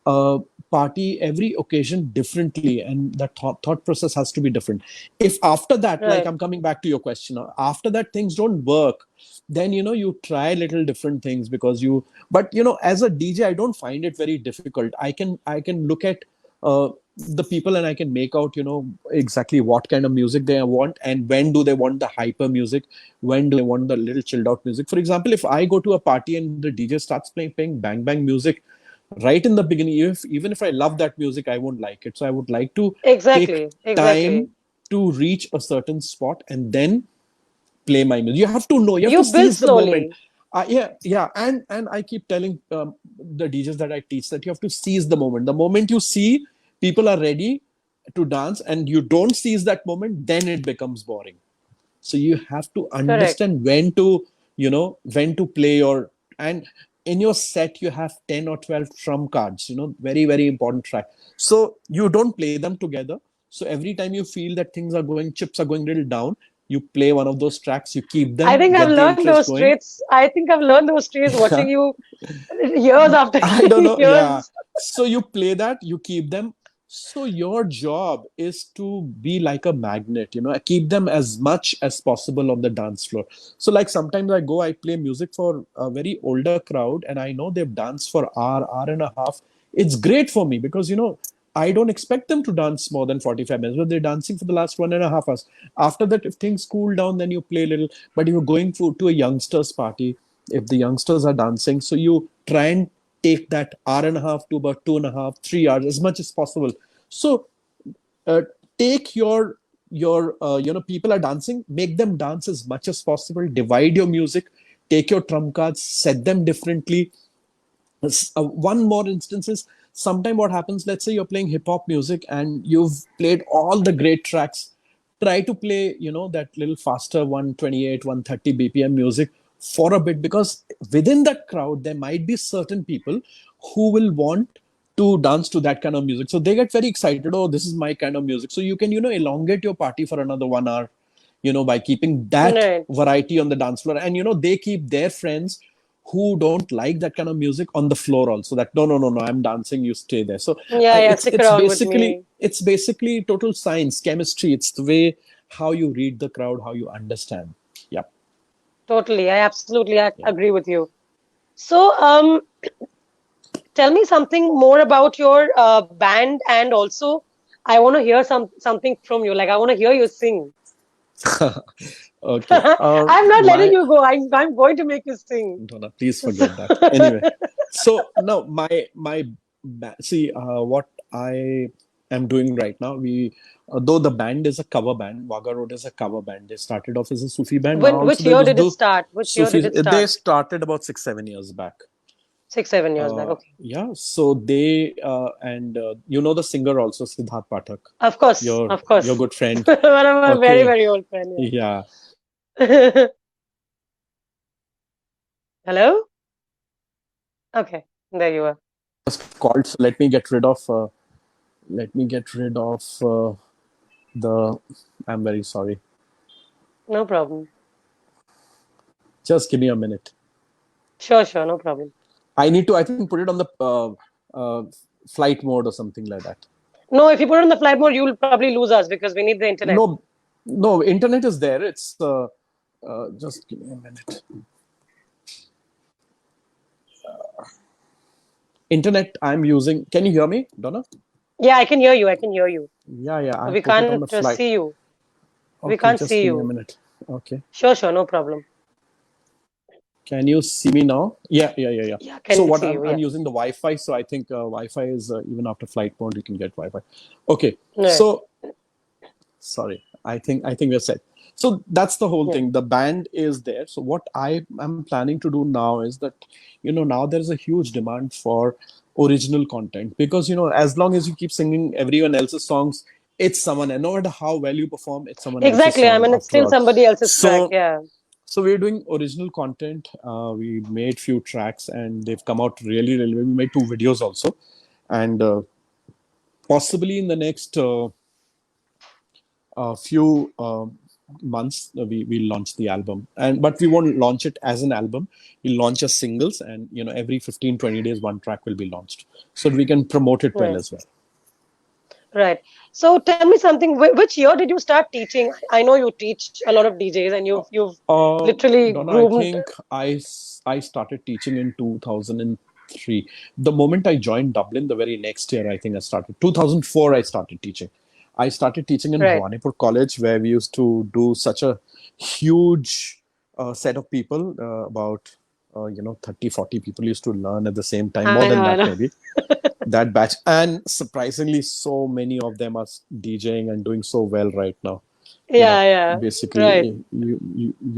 Speaker 2: uh, party, every occasion differently, and that thought process has to be different. If after that, like,
Speaker 1: Right.
Speaker 2: I'm coming back to your question, after that things don't work, then you try little different things, because but as a DJ, I don't find it very difficult. I can look at the people, and I can make out exactly what kind of music they want, and when do they want the hyper music, when do they want the little chilled out music. For example, if I go to a party and the DJ starts playing bang bang music right in the beginning, even if I love that music, I won't like it. So I would like to take
Speaker 1: Exactly. Exactly.
Speaker 2: time to reach a certain spot and then play my music. You have to know, you have
Speaker 1: You
Speaker 2: to
Speaker 1: build
Speaker 2: seize the moment.
Speaker 1: slowly.
Speaker 2: Yeah, and I keep telling the DJs that I teach that you have to seize the moment. The moment you see people are ready to dance and you don't seize that moment, then it becomes boring. So you have to
Speaker 1: Correct.
Speaker 2: understand when to play your, and in your set you have 10 or 12 trump cards, very very important track. So you don't play them together. So every time you feel that things are going, chips are going a little down, you play one of those tracks, you keep
Speaker 1: I
Speaker 2: them,
Speaker 1: think I've
Speaker 2: get the
Speaker 1: learned
Speaker 2: interest
Speaker 1: those
Speaker 2: going.
Speaker 1: traits. I think I've learned those traits watching you years after
Speaker 2: I don't know. Yeah.
Speaker 1: years.
Speaker 2: So you play that, you keep them. So your job is to be like a magnet, keep them as much as possible on the dance floor. So like sometimes I go, I play music for a very older crowd, and I know they've danced for hour and a half. It's great for me because, I don't expect them to dance more than 45 minutes, but they're dancing for the last 1.5 hours. After that, if things cool down, then you play a little. But you're going to a youngsters party, if the youngsters are dancing, so you try and take that hour and a half to about 2.5 3 hours as much as possible. So uh, take your people are dancing, make them dance as much as possible, divide your music, take your trump cards, set them differently. One more instance is, sometime what happens, let's say you're playing hip hop music and you've played all the great tracks, try to play that little faster 128 130 bpm music for a bit, because within that crowd there might be certain people who will want to dance to that kind of music, so they get very excited, oh, this is my kind of music. So you can elongate your party for another 1 hour, by keeping that
Speaker 1: Right.
Speaker 2: variety on the dance floor. And they keep their friends who don't like that kind of music on the floor also, that no, I'm dancing, you stay there. So
Speaker 1: Yeah, yeah. Stick
Speaker 2: it's
Speaker 1: around with
Speaker 2: basically
Speaker 1: me.
Speaker 2: it's basically total science, chemistry. It's the way how you read the crowd, how you understand. Yep.
Speaker 1: Totally. I absolutely
Speaker 2: Yeah.
Speaker 1: agree with you. So, tell me something more about your band, and also I want to hear something from you. Like I want to hear you sing.
Speaker 2: Okay.
Speaker 1: I'm not letting
Speaker 2: My
Speaker 1: you go. I'm going to make you sing.
Speaker 2: Donna, please forget that. Anyway, so now see what I am doing right now. We Though the band is a cover band, Wagga Road is a cover band. They started off as a Sufi band. Now
Speaker 1: When
Speaker 2: also
Speaker 1: which
Speaker 2: they
Speaker 1: year
Speaker 2: just
Speaker 1: did it
Speaker 2: do
Speaker 1: start? Which year
Speaker 2: Sufi.
Speaker 1: did it
Speaker 2: They
Speaker 1: start?
Speaker 2: started about 6 7 years back.
Speaker 1: 6 7 years back. Okay.
Speaker 2: Yeah. So they and the singer also, Siddharth Pathak,
Speaker 1: Of course,
Speaker 2: your
Speaker 1: of
Speaker 2: your
Speaker 1: course.
Speaker 2: good friend.
Speaker 1: One of my very,
Speaker 2: Okay.
Speaker 1: very old friend,
Speaker 2: Yeah.
Speaker 1: yeah. Hello? Okay, there you are.
Speaker 2: Just called. So let me get rid of. The. I'm very sorry.
Speaker 1: No problem.
Speaker 2: Just give me a minute.
Speaker 1: Sure, sure, no problem.
Speaker 2: I need to, I think, put it on the uh, flight mode or something like that.
Speaker 1: No, if you put it on the flight mode, you'll probably lose us because we need the internet.
Speaker 2: No, no, internet is there. It's just give me a minute. Internet I'm using. Can you hear me, Donna?
Speaker 1: Yeah, I can hear you. I can hear you.
Speaker 2: Yeah, yeah. I
Speaker 1: We
Speaker 2: put it on
Speaker 1: can't
Speaker 2: the flight.
Speaker 1: see you. We
Speaker 2: Okay,
Speaker 1: can't
Speaker 2: just
Speaker 1: see
Speaker 2: give me a
Speaker 1: you.
Speaker 2: minute. Okay.
Speaker 1: Sure, sure, no problem.
Speaker 2: Can you see me now? Yeah, yeah, yeah, yeah.
Speaker 1: Yeah,
Speaker 2: So
Speaker 1: can
Speaker 2: what
Speaker 1: see
Speaker 2: I'm
Speaker 1: you.
Speaker 2: I'm
Speaker 1: Yeah.
Speaker 2: using the Wi-Fi, so I think Wi-Fi is even after flight mode you can get Wi-Fi. Okay.
Speaker 1: Right.
Speaker 2: So sorry, I think we're set. So that's the whole
Speaker 1: Yeah.
Speaker 2: thing. The band is there. So what I am planning to do now is that now there's a huge demand for original content, because as long as you keep singing everyone else's songs, it's someone, and no matter how well you perform, it's someone else's
Speaker 1: Exactly. I
Speaker 2: song
Speaker 1: mean, it's
Speaker 2: after
Speaker 1: still
Speaker 2: all.
Speaker 1: somebody else's track.
Speaker 2: So
Speaker 1: Yeah.
Speaker 2: so we're doing original content. We made few tracks and they've come out really really well. We made two videos also, and possibly in the next few months we launch the album, and but we won't launch it as an album. We'll launch as singles, and every 15-20 days one track will be launched, so we can promote it well
Speaker 1: Right.
Speaker 2: as well.
Speaker 1: Right. So tell me something. Which year did you start teaching? I know you teach a lot of DJs, and you've literally
Speaker 2: Donna, I
Speaker 1: groomed.
Speaker 2: think I started teaching in 2003. The moment I joined Dublin, the very next year, I think I started. 2004, I started teaching. I started teaching in
Speaker 1: Right.
Speaker 2: Bhawanipur College, where we used to do such a huge set of people, about 30, 40 people used to learn at the same time, more
Speaker 1: I know.
Speaker 2: than
Speaker 1: I
Speaker 2: that
Speaker 1: know.
Speaker 2: maybe. That batch, and surprisingly, so many of them are DJing and doing so well right now. you know
Speaker 1: Yeah. Yeah.
Speaker 2: Basically,
Speaker 1: Right.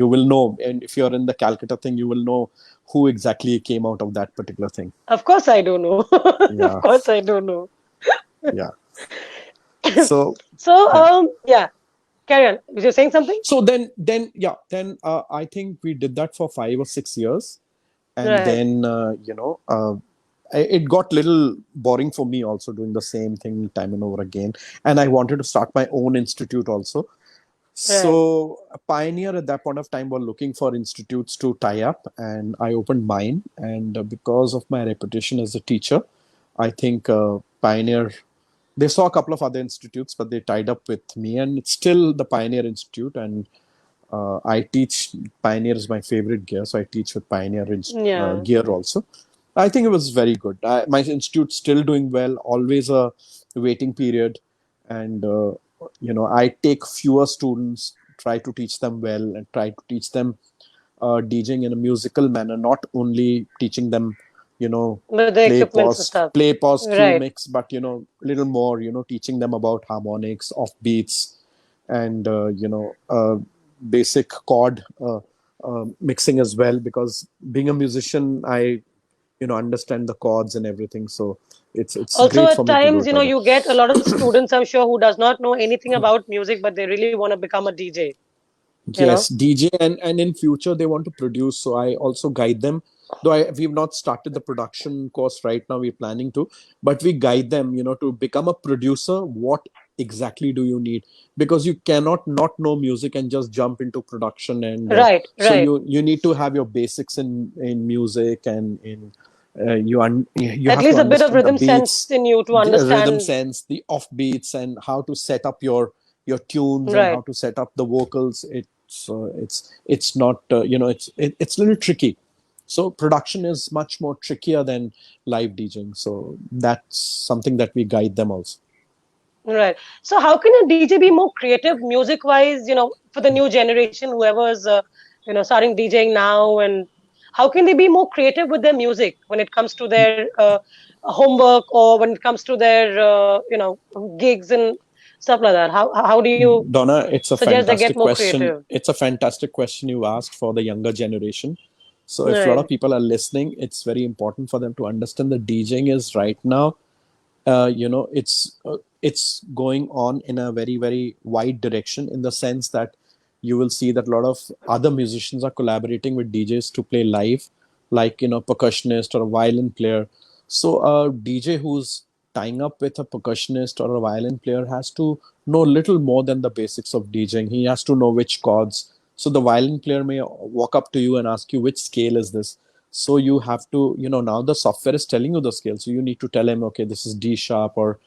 Speaker 2: you will know, and if you're in the Calcutta thing, you will know who exactly came out of that particular thing.
Speaker 1: Of course, I do know. Of
Speaker 2: Yeah,
Speaker 1: course, I do know.
Speaker 2: yeah. So
Speaker 1: So,
Speaker 2: yeah.
Speaker 1: yeah. Carry on. You're saying something?
Speaker 2: So then I think we did that for 5 or 6 years, and
Speaker 1: Right.
Speaker 2: then it got little boring for me also, doing the same thing time and over again, and I wanted to start my own institute also.
Speaker 1: Right.
Speaker 2: So Pioneer at that point of time were looking for institutes to tie up, and I opened mine. And because of my reputation as a teacher, I think Pioneer, they saw a couple of other institutes, but they tied up with me, and it's still the Pioneer Institute. And I teach. Pioneer is my favorite gear, so I teach with Pioneer
Speaker 1: Yeah.
Speaker 2: gear also. I think it was very good. My institute's still doing well. Always a waiting period, and I take fewer students, try to teach them well, and try to teach them DJing in a musical manner. Not only teaching them, you know,
Speaker 1: With the equipments and stuff.
Speaker 2: play, pause, cue,
Speaker 1: Right.
Speaker 2: mix, but little more. Teaching them about harmonics, off beats, and basic chord mixing as well, because being a musician, I understand the chords and everything, so it's
Speaker 1: Also,
Speaker 2: great for
Speaker 1: at
Speaker 2: me to do
Speaker 1: times,
Speaker 2: it like that.
Speaker 1: you get a lot of students, I'm sure, who does not know anything about music, but they really want to become a DJ, you know?
Speaker 2: Yes, DJ, and in future they want to produce, so I also guide them. Though we've not started the production course right now, we're planning to, but we guide them, to become a producer. What exactly do you need? Because you cannot not know music and just jump into production, and
Speaker 1: Right,
Speaker 2: so
Speaker 1: right.
Speaker 2: you need to have your basics in music, and in you
Speaker 1: At
Speaker 2: have to
Speaker 1: least a bit of
Speaker 2: understand the
Speaker 1: rhythm sense
Speaker 2: beats,
Speaker 1: in you to
Speaker 2: the rhythm
Speaker 1: understand.
Speaker 2: sense, the off beats, and how to set up your tunes, and how
Speaker 1: Right.
Speaker 2: to set up the vocals. It's not it's a little tricky. So production is much more trickier than live DJing. So that's something that we guide them also.
Speaker 1: Right. So how can a DJ be more creative music wise, for the new generation, whoever's, starting DJing now, and how can they be more creative with their music when it comes to their homework, or when it comes to their, gigs and stuff like that? How do you
Speaker 2: Donna,
Speaker 1: suggest they get more creative?
Speaker 2: it's a fantastic question you asked for the younger generation. So if a lot of
Speaker 1: Right.
Speaker 2: people are listening, it's very important for them to understand that DJing is right now, it's going on in a very, very wide direction, in the sense that you will see that a lot of other musicians are collaborating with DJs to play live, like percussionist or a violin player. So a DJ who's tying up with a percussionist or a violin player has to know little more than the basics of DJing. He has to know which chords. So the violin player may walk up to you and ask you, which scale is this? So you have to, now the software is telling you the scale, so you need to tell him, okay, this is D sharp, or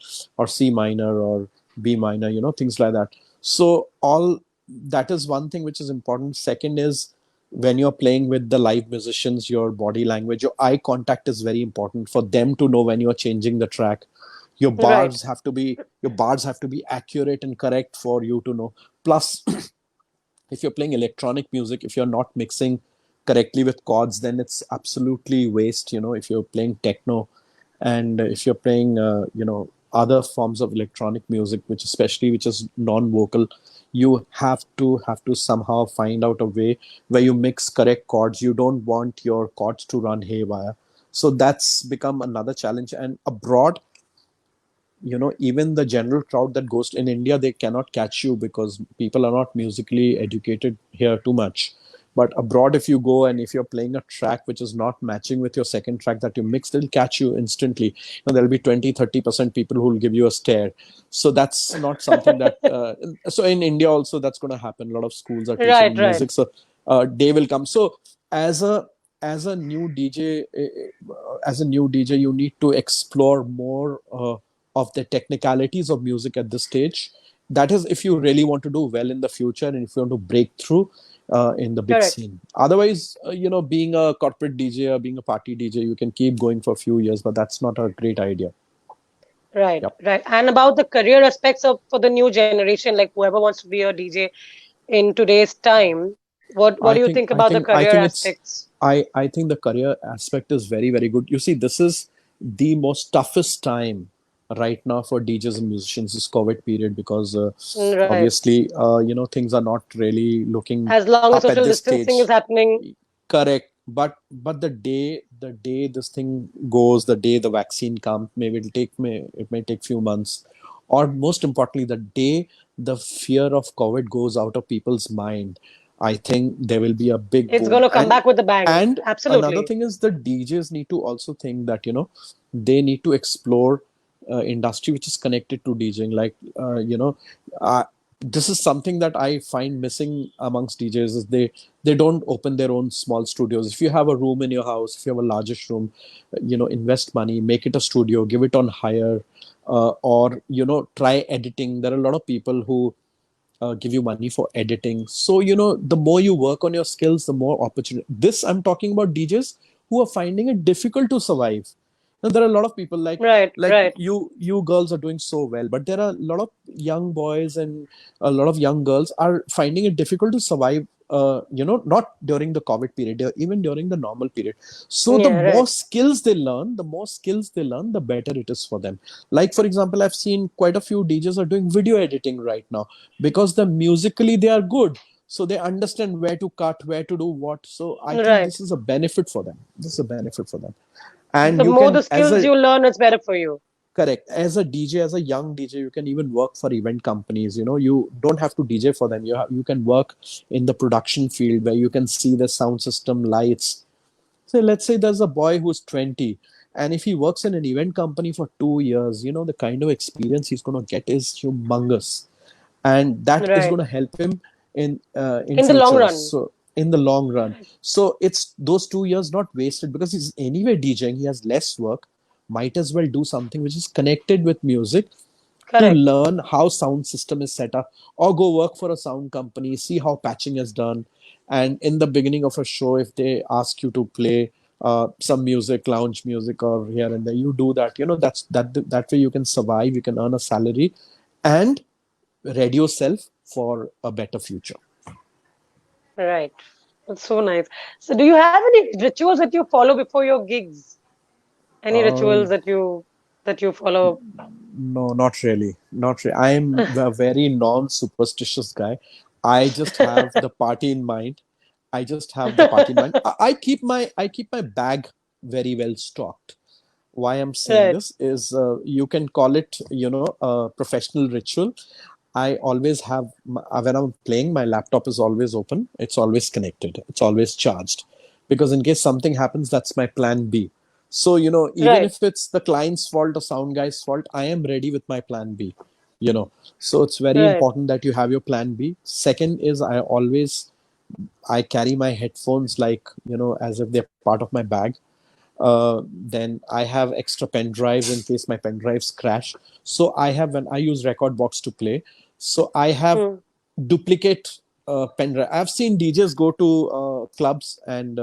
Speaker 2: C minor, or B minor, things like that. So all that is one thing which is important. Second is, when you're playing with the live musicians, your body language, your eye contact is very important for them to know when you're changing the track.
Speaker 1: Right.
Speaker 2: Your bars have to be accurate and correct for you to know. Plus, if you're playing electronic music, if you're not mixing correctly with chords, then it's absolutely waste. If you're playing techno, and if you're playing other forms of electronic music, which is non-vocal, you have to somehow find out a way where you mix correct chords. You don't want your chords to run haywire. So that's become another challenge. And abroad, even the general crowd that goes in India, they cannot catch you, because people are not musically educated here too much. But abroad, if you go and if you're playing a track which is not matching with your second track that you mixed, it'll catch you instantly. And there'll be 20-30% people who will give you a stare. So that's not something that so in India also that's going to happen. A lot of schools are
Speaker 1: Right,
Speaker 2: teaching
Speaker 1: right,
Speaker 2: music, so day will come. So as a as a new DJ, as a new DJ, you need to explore more of the technicalities of music at this stage. That is, if you really want to do well in the future and if you want to break through in the big
Speaker 1: correct.
Speaker 2: scene. Otherwise, being a corporate DJ or being a party DJ, you can keep going for a few years, but that's not a great idea.
Speaker 1: Right,
Speaker 2: Yep.
Speaker 1: right. And about the career aspects of for the new generation, like whoever wants to be a DJ in today's time, what
Speaker 2: I
Speaker 1: do you
Speaker 2: think
Speaker 1: think
Speaker 2: I
Speaker 1: about the
Speaker 2: think I
Speaker 1: career
Speaker 2: think it's
Speaker 1: aspects?
Speaker 2: I think the career aspect is very, very good. You see, this is the most toughest time right now for DJs and musicians, this COVID period, because
Speaker 1: Right.
Speaker 2: obviously things are not really looking
Speaker 1: As long as
Speaker 2: up at
Speaker 1: social
Speaker 2: this
Speaker 1: distancing is
Speaker 2: stage.
Speaker 1: happening,
Speaker 2: Correct. But the day this thing goes, the day the vaccine comes, maybe it may take few months, or most importantly, the day the fear of COVID goes out of people's mind, I think there will be a big
Speaker 1: it's going
Speaker 2: boom.
Speaker 1: to come
Speaker 2: And
Speaker 1: back with a bang.
Speaker 2: and another
Speaker 1: Absolutely.
Speaker 2: thing is the DJs need to also think that they need to explore industry which is connected to DJing. Like uh, this is something that I find missing amongst DJs is they don't open their own small studios. If you have a room in your house, if you have a largest room, invest money, make it a studio, give it on hire, or try editing. There are a lot of people who give you money for editing. So the more you work on your skills, the more opportunity. This I'm talking about DJs who are finding it difficult to survive. Now, there are a lot of people
Speaker 1: Right,
Speaker 2: like
Speaker 1: right.
Speaker 2: you girls are doing so well, but there are a lot of young boys and a lot of young girls are finding it difficult to survive. Not during the COVID period, even during the normal period. So the
Speaker 1: Yeah,
Speaker 2: more
Speaker 1: right.
Speaker 2: skills they learn, the better it is for them. Like for example, I've seen quite a few DJs are doing video editing right now because the musically they are good, so they understand where to cut, where to do what. So I think
Speaker 1: Right.
Speaker 2: this is a benefit for them. This is a benefit for them. And
Speaker 1: The
Speaker 2: you
Speaker 1: more
Speaker 2: can,
Speaker 1: the skills you learn, it's better for you.
Speaker 2: correct, as a DJ, as a young DJ, you can even work for event companies. You don't have to DJ for them. You can work in the production field where you can see the sound system, lights. So let's say there's a boy who's 20, and if he works in an event company for 2 years, the kind of experience he's going to get is humongous, and that is
Speaker 1: Right.
Speaker 2: going to help him in
Speaker 1: In the long
Speaker 2: future.
Speaker 1: run.
Speaker 2: So in the long run, so it's those 2 years not wasted because he's anyway DJing. He has less work. Might as well do something which is connected with music to
Speaker 1: Correct.
Speaker 2: learn how sound system is set up, or go work for a sound company, see how patching is done. And in the beginning of a show, if they ask you to play some music, lounge music, or here and there, you do that. That way you can survive, you can earn a salary, and ready yourself for a better future.
Speaker 1: Right. That's so nice. So do you have any rituals that you follow before your gigs? Any
Speaker 2: uh,
Speaker 1: rituals that you follow?
Speaker 2: no, not really, not really. I'm a very non-superstitious guy. I just have the party in mind. I just have the party in mind. I keep my bag very well stocked. Why I'm saying
Speaker 1: Right.
Speaker 2: this is, you can call it, a professional ritual. I always have when I'm playing, my laptop is always open. It's always connected. It's always charged, because in case something happens, that's my plan B. So even
Speaker 1: Right.
Speaker 2: if it's the client's fault or sound guy's fault, I am ready with my plan B. You know, so it's very
Speaker 1: Right.
Speaker 2: important that you have your plan B. Second is I carry my headphones like as if they're part of my bag. Then I have extra pen drives in case my pen drives crash. So I have, when I use record box to play, so I have
Speaker 1: Hmm.
Speaker 2: duplicate pen drive. I've seen DJs go to clubs and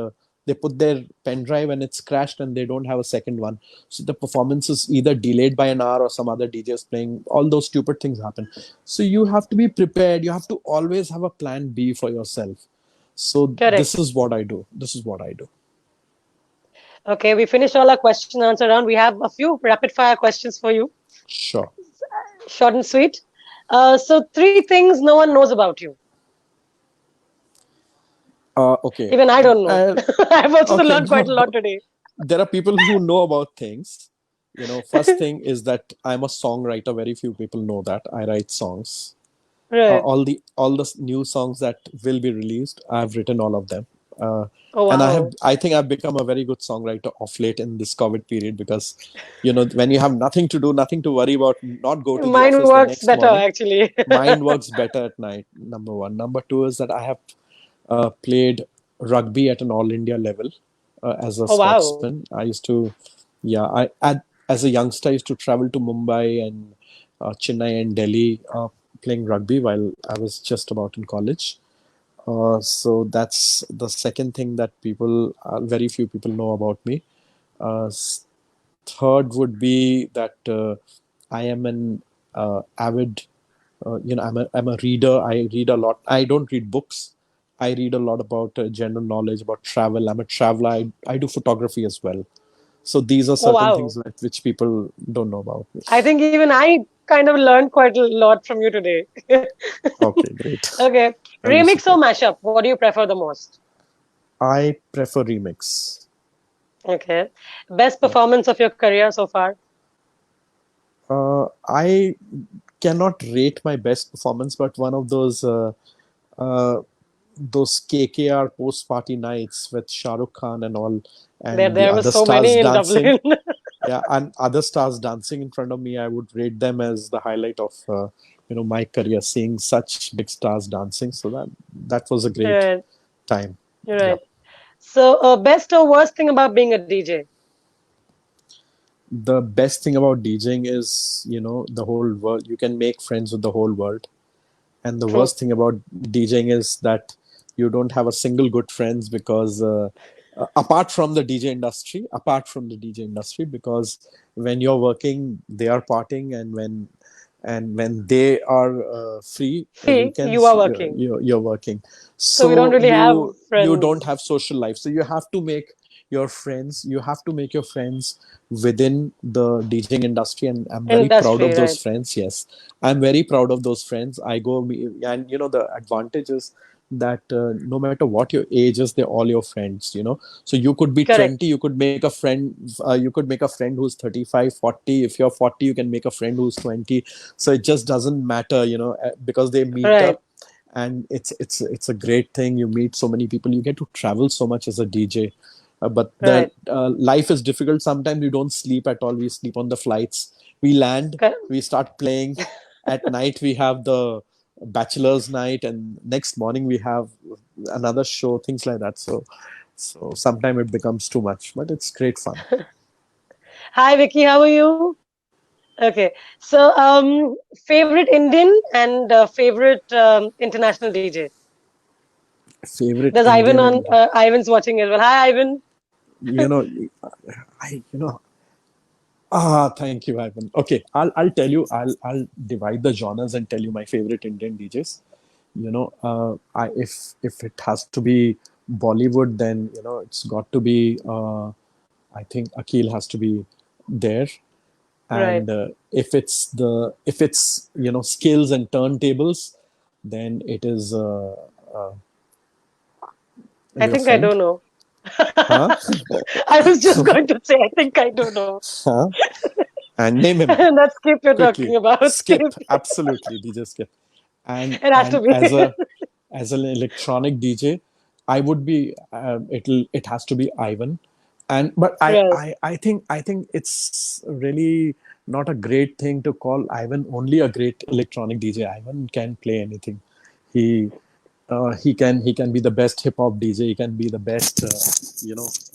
Speaker 2: they put their pen drive and it's crashed and they don't have a second one. So the performance is either delayed by an hour or some other DJs playing. All those stupid things happen. So you have to be prepared. You have to always have a plan B for yourself. So this
Speaker 1: Correct.
Speaker 2: is what I do. This is what I do.
Speaker 1: Okay, we finished all our question and answer round. We have a few rapid fire questions for you.
Speaker 2: Sure.
Speaker 1: Short and sweet. So three things no one knows about you.
Speaker 2: Okay.
Speaker 1: Even I don't know.
Speaker 2: Uh,
Speaker 1: I've also
Speaker 2: okay.
Speaker 1: learned quite a
Speaker 2: No,
Speaker 1: lot today.
Speaker 2: there are people who know about things. First thing is that I'm a songwriter. Very few people know that I write songs.
Speaker 1: Right.
Speaker 2: All the new songs that will be released. I've written all of them, uh,
Speaker 1: Oh,
Speaker 2: and
Speaker 1: wow.
Speaker 2: I think I've become a very good songwriter of late in this COVID period, because when you have nothing to do, nothing to worry about, not go to the
Speaker 1: Mine
Speaker 2: office the
Speaker 1: works
Speaker 2: next
Speaker 1: better,
Speaker 2: morning,
Speaker 1: actually.
Speaker 2: mind works better at night. Number one. Number two is that I have played rugby at an all India level as a
Speaker 1: Oh, wow.
Speaker 2: sportsman. I used to, yeah, as a youngster, I used to travel to Mumbai and Chennai and Delhi playing rugby while I was just about in college. So that's the second thing that very few people know about me. Third would be that I am an avid, I'm a reader. I read a lot. I don't read books. I read a lot about general knowledge about travel. I'm a traveler. I do photography as well. So these are
Speaker 1: Oh,
Speaker 2: certain things
Speaker 1: wow.
Speaker 2: that which people don't know about me.
Speaker 1: I think even I kind of learned quite a lot from you today.
Speaker 2: Okay, great.
Speaker 1: Okay.
Speaker 2: That'll be
Speaker 1: Remix or
Speaker 2: super.
Speaker 1: mashup? What do you prefer the most?
Speaker 2: I prefer remix.
Speaker 1: Okay. Best
Speaker 2: Yeah.
Speaker 1: performance of your career so far?
Speaker 2: I cannot rate my best performance, but one of uh, those KKR post party nights with Shah Rukh Khan and all, and the
Speaker 1: There were
Speaker 2: other
Speaker 1: so
Speaker 2: stars
Speaker 1: many in
Speaker 2: dancing.
Speaker 1: Dublin.
Speaker 2: Yeah, and other stars dancing in front of me, I would rate them as the highlight of my career. Seeing such big stars dancing, so that was a great
Speaker 1: Right.
Speaker 2: time. Yeah.
Speaker 1: Right. So, best or worst thing about being a DJ?
Speaker 2: The best thing about DJing is, the whole world. You can make friends with the whole world. And the
Speaker 1: True.
Speaker 2: worst thing about DJing is that you don't have a single good friends, because apart from the DJ industry, because when you're working, they are partying, and when they are free
Speaker 1: See, you
Speaker 2: weekends,
Speaker 1: are working.
Speaker 2: you're working.
Speaker 1: So we don't
Speaker 2: So
Speaker 1: really have
Speaker 2: you don't
Speaker 1: friends.
Speaker 2: have social life. So you have to make your friends within the DJing industry, and I'm very proud
Speaker 1: Industry,
Speaker 2: of those
Speaker 1: right.
Speaker 2: friends. Yes, I'm very proud of those friends. And the advantage is that no matter what your age is, they're all your friends. So you could be 20,
Speaker 1: Correct.
Speaker 2: you could make a friend. You could make a friend who's 35, 40. If you're 40, you can make a friend who's 20. So it just doesn't matter, because they meet
Speaker 1: Right.
Speaker 2: up, and it's a great thing. You meet so many people. You get to travel so much as a DJ. But the
Speaker 1: Right.
Speaker 2: life is difficult. Sometimes we don't sleep at all. We sleep on the flights. We land,
Speaker 1: Co-
Speaker 2: we start playing. At night we have the bachelor's night, and next morning we have another show, things like that. So sometimes it becomes too much, but it's great fun.
Speaker 1: Hi, Vicky. How are you? Okay. So, favorite Indian and favorite international DJ.
Speaker 2: Favorite
Speaker 1: There's Ivan
Speaker 2: Indian
Speaker 1: on.
Speaker 2: and
Speaker 1: Ivan's watching as well. Hi, Ivan.
Speaker 2: you know I you know thank you, Ivan. Okay, I'll tell you. I'll divide the genres and tell you my favorite Indian DJs. I if it has to be Bollywood, then it's got to be. I think Akil has to be there,
Speaker 1: Right.
Speaker 2: and if it's skills and turntables, then it is
Speaker 1: I
Speaker 2: your
Speaker 1: think I
Speaker 2: friend.
Speaker 1: don't know.
Speaker 2: Huh?
Speaker 1: I was just going to say, I think I don't know.
Speaker 2: Huh? And name him
Speaker 1: That's Skip you're talking
Speaker 2: quickly.
Speaker 1: about. Skip.
Speaker 2: Skip, absolutely, DJ Skip. and
Speaker 1: It has to
Speaker 2: and
Speaker 1: be.
Speaker 2: as an electronic DJ, I would be it has to be Ivan. And but
Speaker 1: Right.
Speaker 2: I think it's really not a great thing to call Ivan only a great electronic DJ. Ivan can play anything. He he can be the best hip hop DJ. He can be the best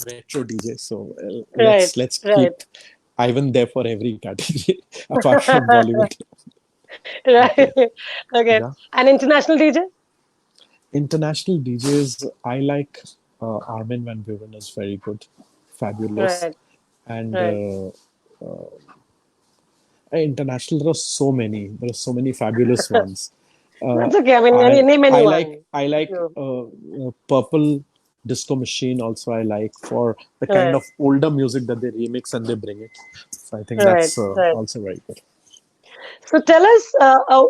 Speaker 2: retro DJ. So
Speaker 1: Right.
Speaker 2: let's
Speaker 1: Right.
Speaker 2: keep Ivan there for every category apart from Bollywood.
Speaker 1: Right.
Speaker 2: Okay.
Speaker 1: Okay.
Speaker 2: Yeah.
Speaker 1: And international DJ?
Speaker 2: International DJs, I like Armin van Buuren is very good, fabulous,
Speaker 1: Right.
Speaker 2: and
Speaker 1: Right.
Speaker 2: international. There are so many fabulous ones. Uh,
Speaker 1: That's okay. I mean,
Speaker 2: I
Speaker 1: name
Speaker 2: I like
Speaker 1: anyone.
Speaker 2: I like
Speaker 1: You.
Speaker 2: Purple Disco Machine. Also, I like for the kind
Speaker 1: Right.
Speaker 2: of older music that they remix and they bring it. So I think
Speaker 1: Right.
Speaker 2: that's
Speaker 1: Right.
Speaker 2: also very good.
Speaker 1: So tell us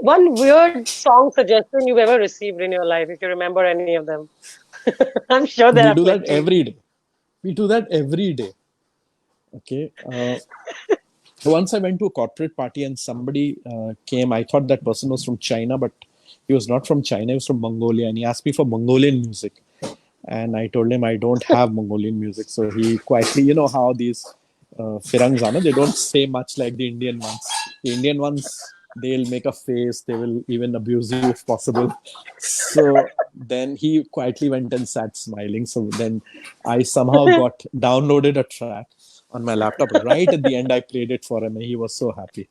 Speaker 1: one weird song suggestion you've ever received in your life, if you remember any of them. I'm sure there
Speaker 2: We
Speaker 1: are
Speaker 2: do that
Speaker 1: plenty.
Speaker 2: every day. We do that every day. Okay. Once I went to a corporate party and somebody came. I thought that person was from China, but He was not from China, he was from Mongolia, and he asked me for Mongolian music. And I told him I don't have Mongolian music. So he quietly, you know how these Firangs are, no? They don't say much like the Indian ones. The Indian ones, they'll make a face, they will even abuse you if possible. So then he quietly went and sat smiling. So then I somehow got downloaded a track on my laptop. Right at the end, I played it for him, and he was so happy.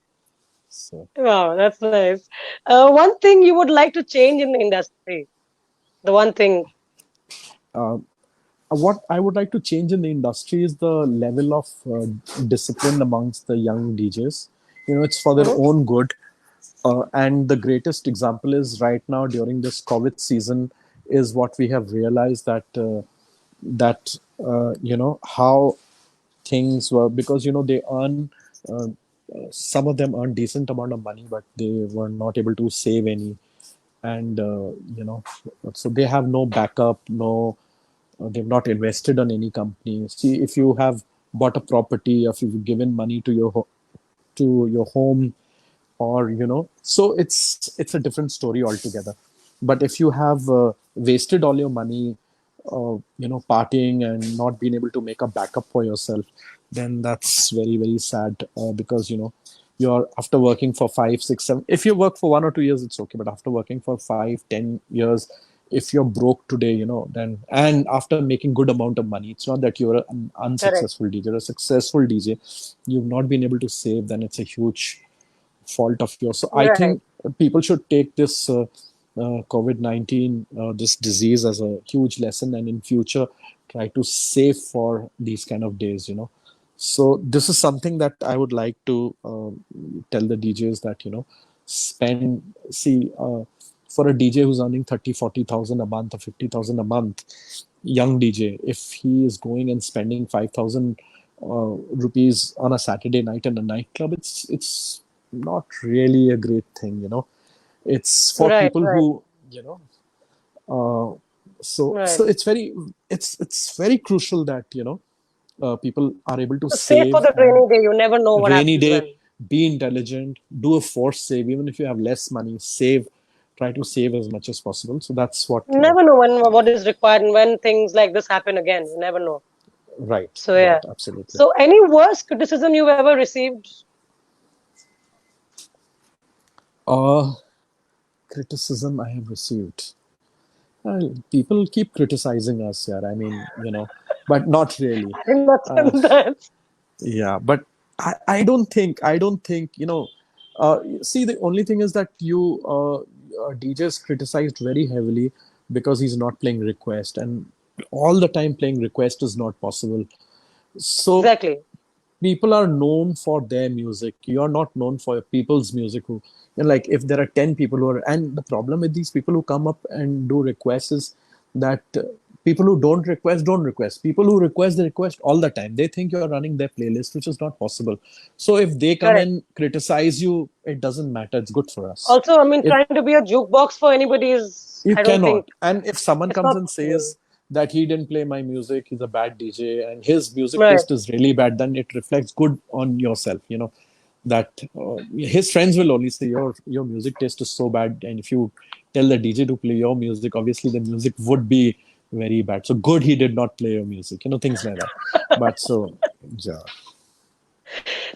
Speaker 2: So
Speaker 1: Wow, that's nice. One thing you would like to change in the industry, the one thing.
Speaker 2: what I would like to change in the industry is the level of discipline amongst the young DJs. You know, it's for their
Speaker 1: Mhm.
Speaker 2: own good. And the greatest example is right now during this COVID season is what we have realized that you know how things were, because you know they earn uh, some of them earn decent amount of money, but they were not able to save any. And you know, so they have no backup, no, they've not invested on any company. See, if you have bought a property, or if you've given money to to your home, or you know, so it's a different story altogether. But if you have wasted all your money, you know, partying and not being able to make a backup for yourself, then that's very very sad, because you know, you're after working for 5 6 7, if you work for 1 or 2 years it's okay, but after working for 5 10 years, if you're broke today, you know, then, and after making good amount of money, it's not that you're an
Speaker 1: Correct.
Speaker 2: unsuccessful DJ, you're a successful DJ, you've not been able to save, then it's a huge fault of yours. So I
Speaker 1: Right.
Speaker 2: think people should take this COVID-19, this disease, as a huge lesson, and in future try to save for these kind of days. You know, so this is something that I would like to tell the DJs, that you know, spend. See, for a DJ who's earning 30 40,000 a month or 50,000 a month, young DJ, if he is going and spending 5,000 rupees on a Saturday night in a nightclub, it's not really a great thing, you know. It's for
Speaker 1: Right.
Speaker 2: people
Speaker 1: Right.
Speaker 2: who, you know, uh, so
Speaker 1: Right.
Speaker 2: it's very crucial that you know, people are able to
Speaker 1: So save for
Speaker 2: save,
Speaker 1: the
Speaker 2: and
Speaker 1: rainy day. You never know what
Speaker 2: rainy
Speaker 1: happens
Speaker 2: day,
Speaker 1: when.
Speaker 2: be intelligent, do a forced save, even if you have less money, save, try to save as much as possible. So that's what,
Speaker 1: You never know when what is required and when things like this happen again. You never know.
Speaker 2: right,
Speaker 1: So
Speaker 2: right,
Speaker 1: yeah.
Speaker 2: absolutely.
Speaker 1: So any worst criticism you've ever received?
Speaker 2: uh Criticism I have received. People keep criticizing us, yeah. I mean, you know, but not really.
Speaker 1: I think that's
Speaker 2: Uh,
Speaker 1: that.
Speaker 2: yeah, but I don't think, you know, see, the only thing is that DJ is criticized very heavily because he's not playing request, and all the time playing request is not possible. So
Speaker 1: Exactly.
Speaker 2: people are known for their music. You are not known for people's music who, you know, like if there are 10 people who are, and the problem with these people who come up and do requests is that people who don't request, people who request, they request all the time, they think you're running their playlist, which is not possible. So if they come
Speaker 1: Correct.
Speaker 2: and criticize you, it doesn't matter, it's good for us.
Speaker 1: Also, I mean,
Speaker 2: If
Speaker 1: trying to be a jukebox for anybody is,
Speaker 2: you
Speaker 1: I don't think
Speaker 2: cannot. And if someone
Speaker 1: it's
Speaker 2: comes
Speaker 1: not
Speaker 2: and
Speaker 1: possible.
Speaker 2: says that he didn't play my music, he's a bad DJ, and his music
Speaker 1: Right.
Speaker 2: taste is really bad, then it reflects good on yourself. You know that his friends will only say your music taste is so bad, and if you tell the DJ to play your music, obviously the music would be very bad. So good he did not play your music. You know, things like that. But so yeah.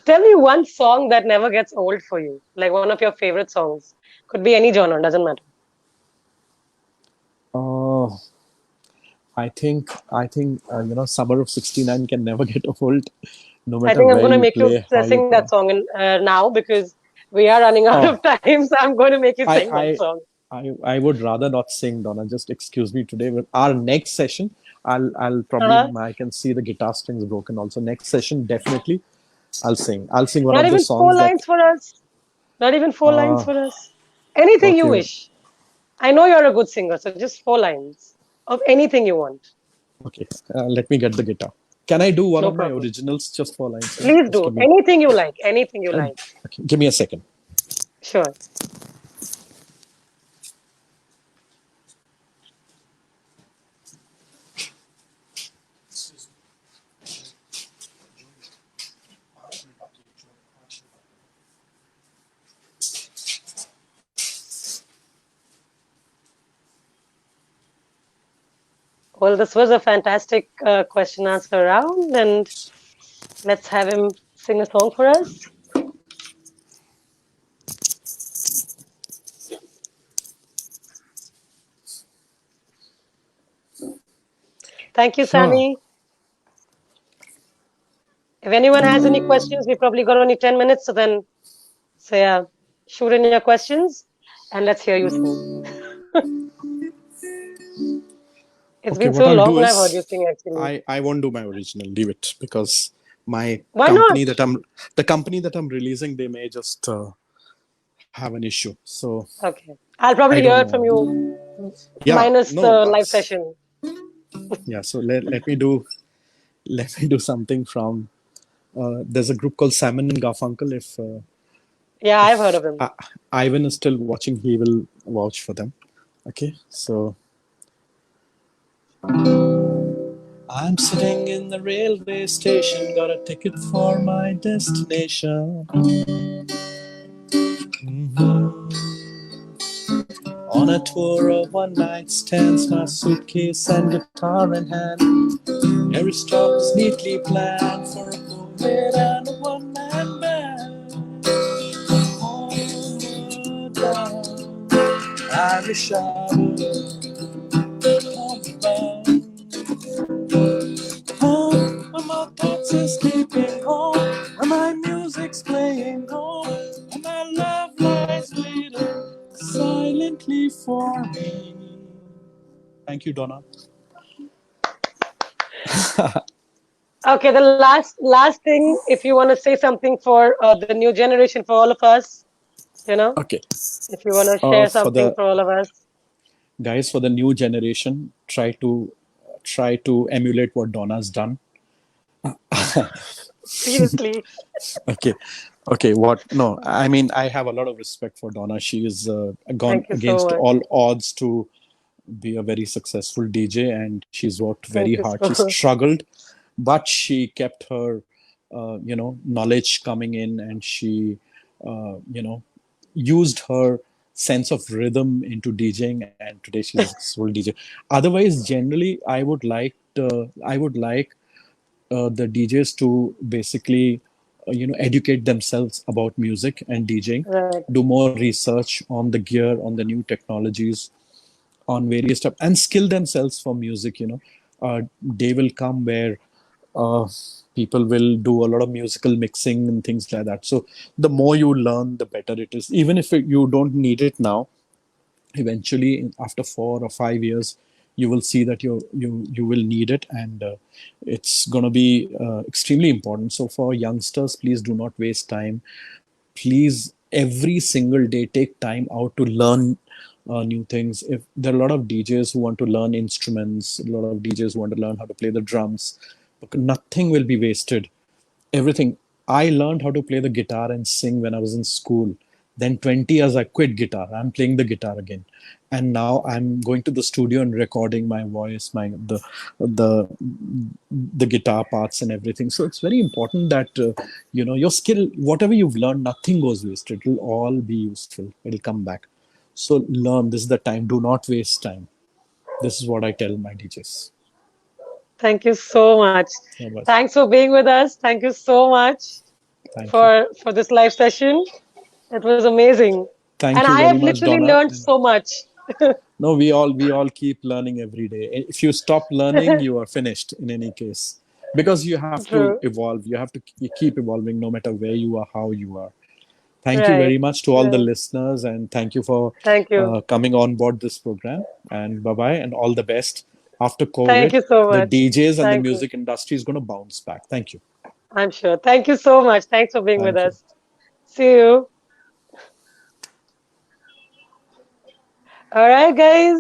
Speaker 1: Tell me one song that never gets old for you, like one of your favorite songs. Could be any genre, doesn't matter.
Speaker 2: Uh, I think you know, Summer of '69 can never get old, no
Speaker 1: I
Speaker 2: matter
Speaker 1: think I'm
Speaker 2: where
Speaker 1: going to
Speaker 2: you
Speaker 1: make you
Speaker 2: play, how you
Speaker 1: sing that
Speaker 2: play.
Speaker 1: song now because we are running out
Speaker 2: Oh,
Speaker 1: of time. So I'm going to make you
Speaker 2: I
Speaker 1: sing that
Speaker 2: I
Speaker 1: song.
Speaker 2: I would rather not sing, Donna. Just excuse me today. With our next session, I'll probably,
Speaker 1: Uh-huh.
Speaker 2: I can see the guitar strings broken. Also, next session definitely I'll sing. I'll sing one
Speaker 1: Not
Speaker 2: of the
Speaker 1: even four
Speaker 2: songs that.
Speaker 1: lines for us. Not even four lines
Speaker 2: Uh,
Speaker 1: for us. Anything you
Speaker 2: okay,
Speaker 1: wish. I know you're a good singer, so just 4 lines of anything you want.
Speaker 2: okay. Let me get the guitar. Can I do one
Speaker 1: No
Speaker 2: of my
Speaker 1: problem.
Speaker 2: originals just for lines? You know?
Speaker 1: Please
Speaker 2: Just
Speaker 1: do
Speaker 2: give me.
Speaker 1: anything you like. Anything you like.
Speaker 2: Okay, give me a second.
Speaker 1: Sure. Well, this was a fantastic question answer round, and let's have him sing a song for us. Thank you,
Speaker 2: Sure.
Speaker 1: Sami. If anyone has any questions, we probably got only 10 minutes, so yeah, shoot in your questions and let's hear you sing. It's
Speaker 2: Okay,
Speaker 1: been
Speaker 2: what
Speaker 1: so
Speaker 2: I'll
Speaker 1: long
Speaker 2: do
Speaker 1: I've heard you
Speaker 2: is
Speaker 1: sing actually.
Speaker 2: I won't do my original. Leave it because my
Speaker 1: Why not?
Speaker 2: company that I'm the company that I'm releasing, they may just have an issue. So
Speaker 1: Okay. I'll
Speaker 2: I
Speaker 1: probably
Speaker 2: don't
Speaker 1: hear it from
Speaker 2: know.
Speaker 1: you
Speaker 2: Yeah,
Speaker 1: minus
Speaker 2: no,
Speaker 1: the live
Speaker 2: that's
Speaker 1: session.
Speaker 2: yeah. So let me do something from. There's a group called Simon and Garfunkel.
Speaker 1: Yeah, I've heard
Speaker 2: If
Speaker 1: of him.
Speaker 2: Ivan is still watching, he will vouch for them. Okay, so I'm sitting in the railway station, got a ticket for my destination. On a tour of one night stands, my suitcase and guitar in hand. Every stop is neatly planned for a poet and a one man band. Homeward bound, Irish hour, homebound. Home, where my thoughts escaping home, where my music's playing home, and my love lies waiting silently for me. Thank you, Donna.
Speaker 1: Okay, the last thing, if you want to say something for the new generation, for all of us, you know,
Speaker 2: Okay.
Speaker 1: if you want to share
Speaker 2: For
Speaker 1: something
Speaker 2: the
Speaker 1: for all of us.
Speaker 2: guys, for the new generation, try to emulate what Donna's done.
Speaker 1: Seriously.
Speaker 2: Okay, okay. What? No, I mean I have a lot of respect for Donna. She is gone
Speaker 1: Thank you so
Speaker 2: against
Speaker 1: much.
Speaker 2: all odds to be a very successful DJ, and she's worked very
Speaker 1: Thank you
Speaker 2: hard.
Speaker 1: so
Speaker 2: She
Speaker 1: much.
Speaker 2: struggled, but she kept her, knowledge coming in, and she, uh, you know, used her sense of rhythm into DJing, and today she's a successful DJ. Otherwise, generally, I would like the DJs to basically, educate themselves about music and DJing,
Speaker 1: Right.
Speaker 2: do more research on the gear, on the new technologies, on various stuff, and skill themselves for music. Day will come where uh, people will do a lot of musical mixing and things like that. So the more you learn, the better it is. Even if you don't need it now, eventually after 4 or 5 years you will see that you will need it, and it's going to be extremely important. So for youngsters, please do not waste time. Please, every single day, take time out to learn new things. If there are a lot of DJs who want to learn instruments, a lot of DJs who want to learn how to play the drums, but nothing will be wasted. Everything. I learned how to play the guitar and sing when I was in school. Then 20 years I quit guitar. I'm playing the guitar again. And now I'm going to the studio and recording my voice, the the guitar parts and everything. So it's very important that your skill, whatever you've learned, nothing goes wasted. It'll all be useful. It'll come back. So learn. This is the time. Do not waste time. This is what I tell my DJs.
Speaker 1: Thank you so much.
Speaker 2: Yeah, but
Speaker 1: Thanks for being with us. Thank you so much
Speaker 2: thank you.
Speaker 1: for this live session. It was amazing. And
Speaker 2: Thank you
Speaker 1: I
Speaker 2: very
Speaker 1: have
Speaker 2: much,
Speaker 1: literally
Speaker 2: Donna.
Speaker 1: learned so much.
Speaker 2: No, we all keep learning every day. If you stop learning, you are finished in any case. Because you have to
Speaker 1: True.
Speaker 2: evolve. You have to keep evolving no matter where you are, how you are. Thank you
Speaker 1: Right.
Speaker 2: very much to all the
Speaker 1: Right.
Speaker 2: listeners, and thank you for
Speaker 1: Thank you.
Speaker 2: coming on board this program. And bye bye, and all the best. After
Speaker 1: Thank
Speaker 2: COVID,
Speaker 1: you so
Speaker 2: the
Speaker 1: much.
Speaker 2: DJs and the
Speaker 1: Thank you.
Speaker 2: music industry is going to bounce back. Thank you.
Speaker 1: I'm sure. Thank you so much. Thanks for being with
Speaker 2: Thank you.
Speaker 1: us. See you. All right, guys.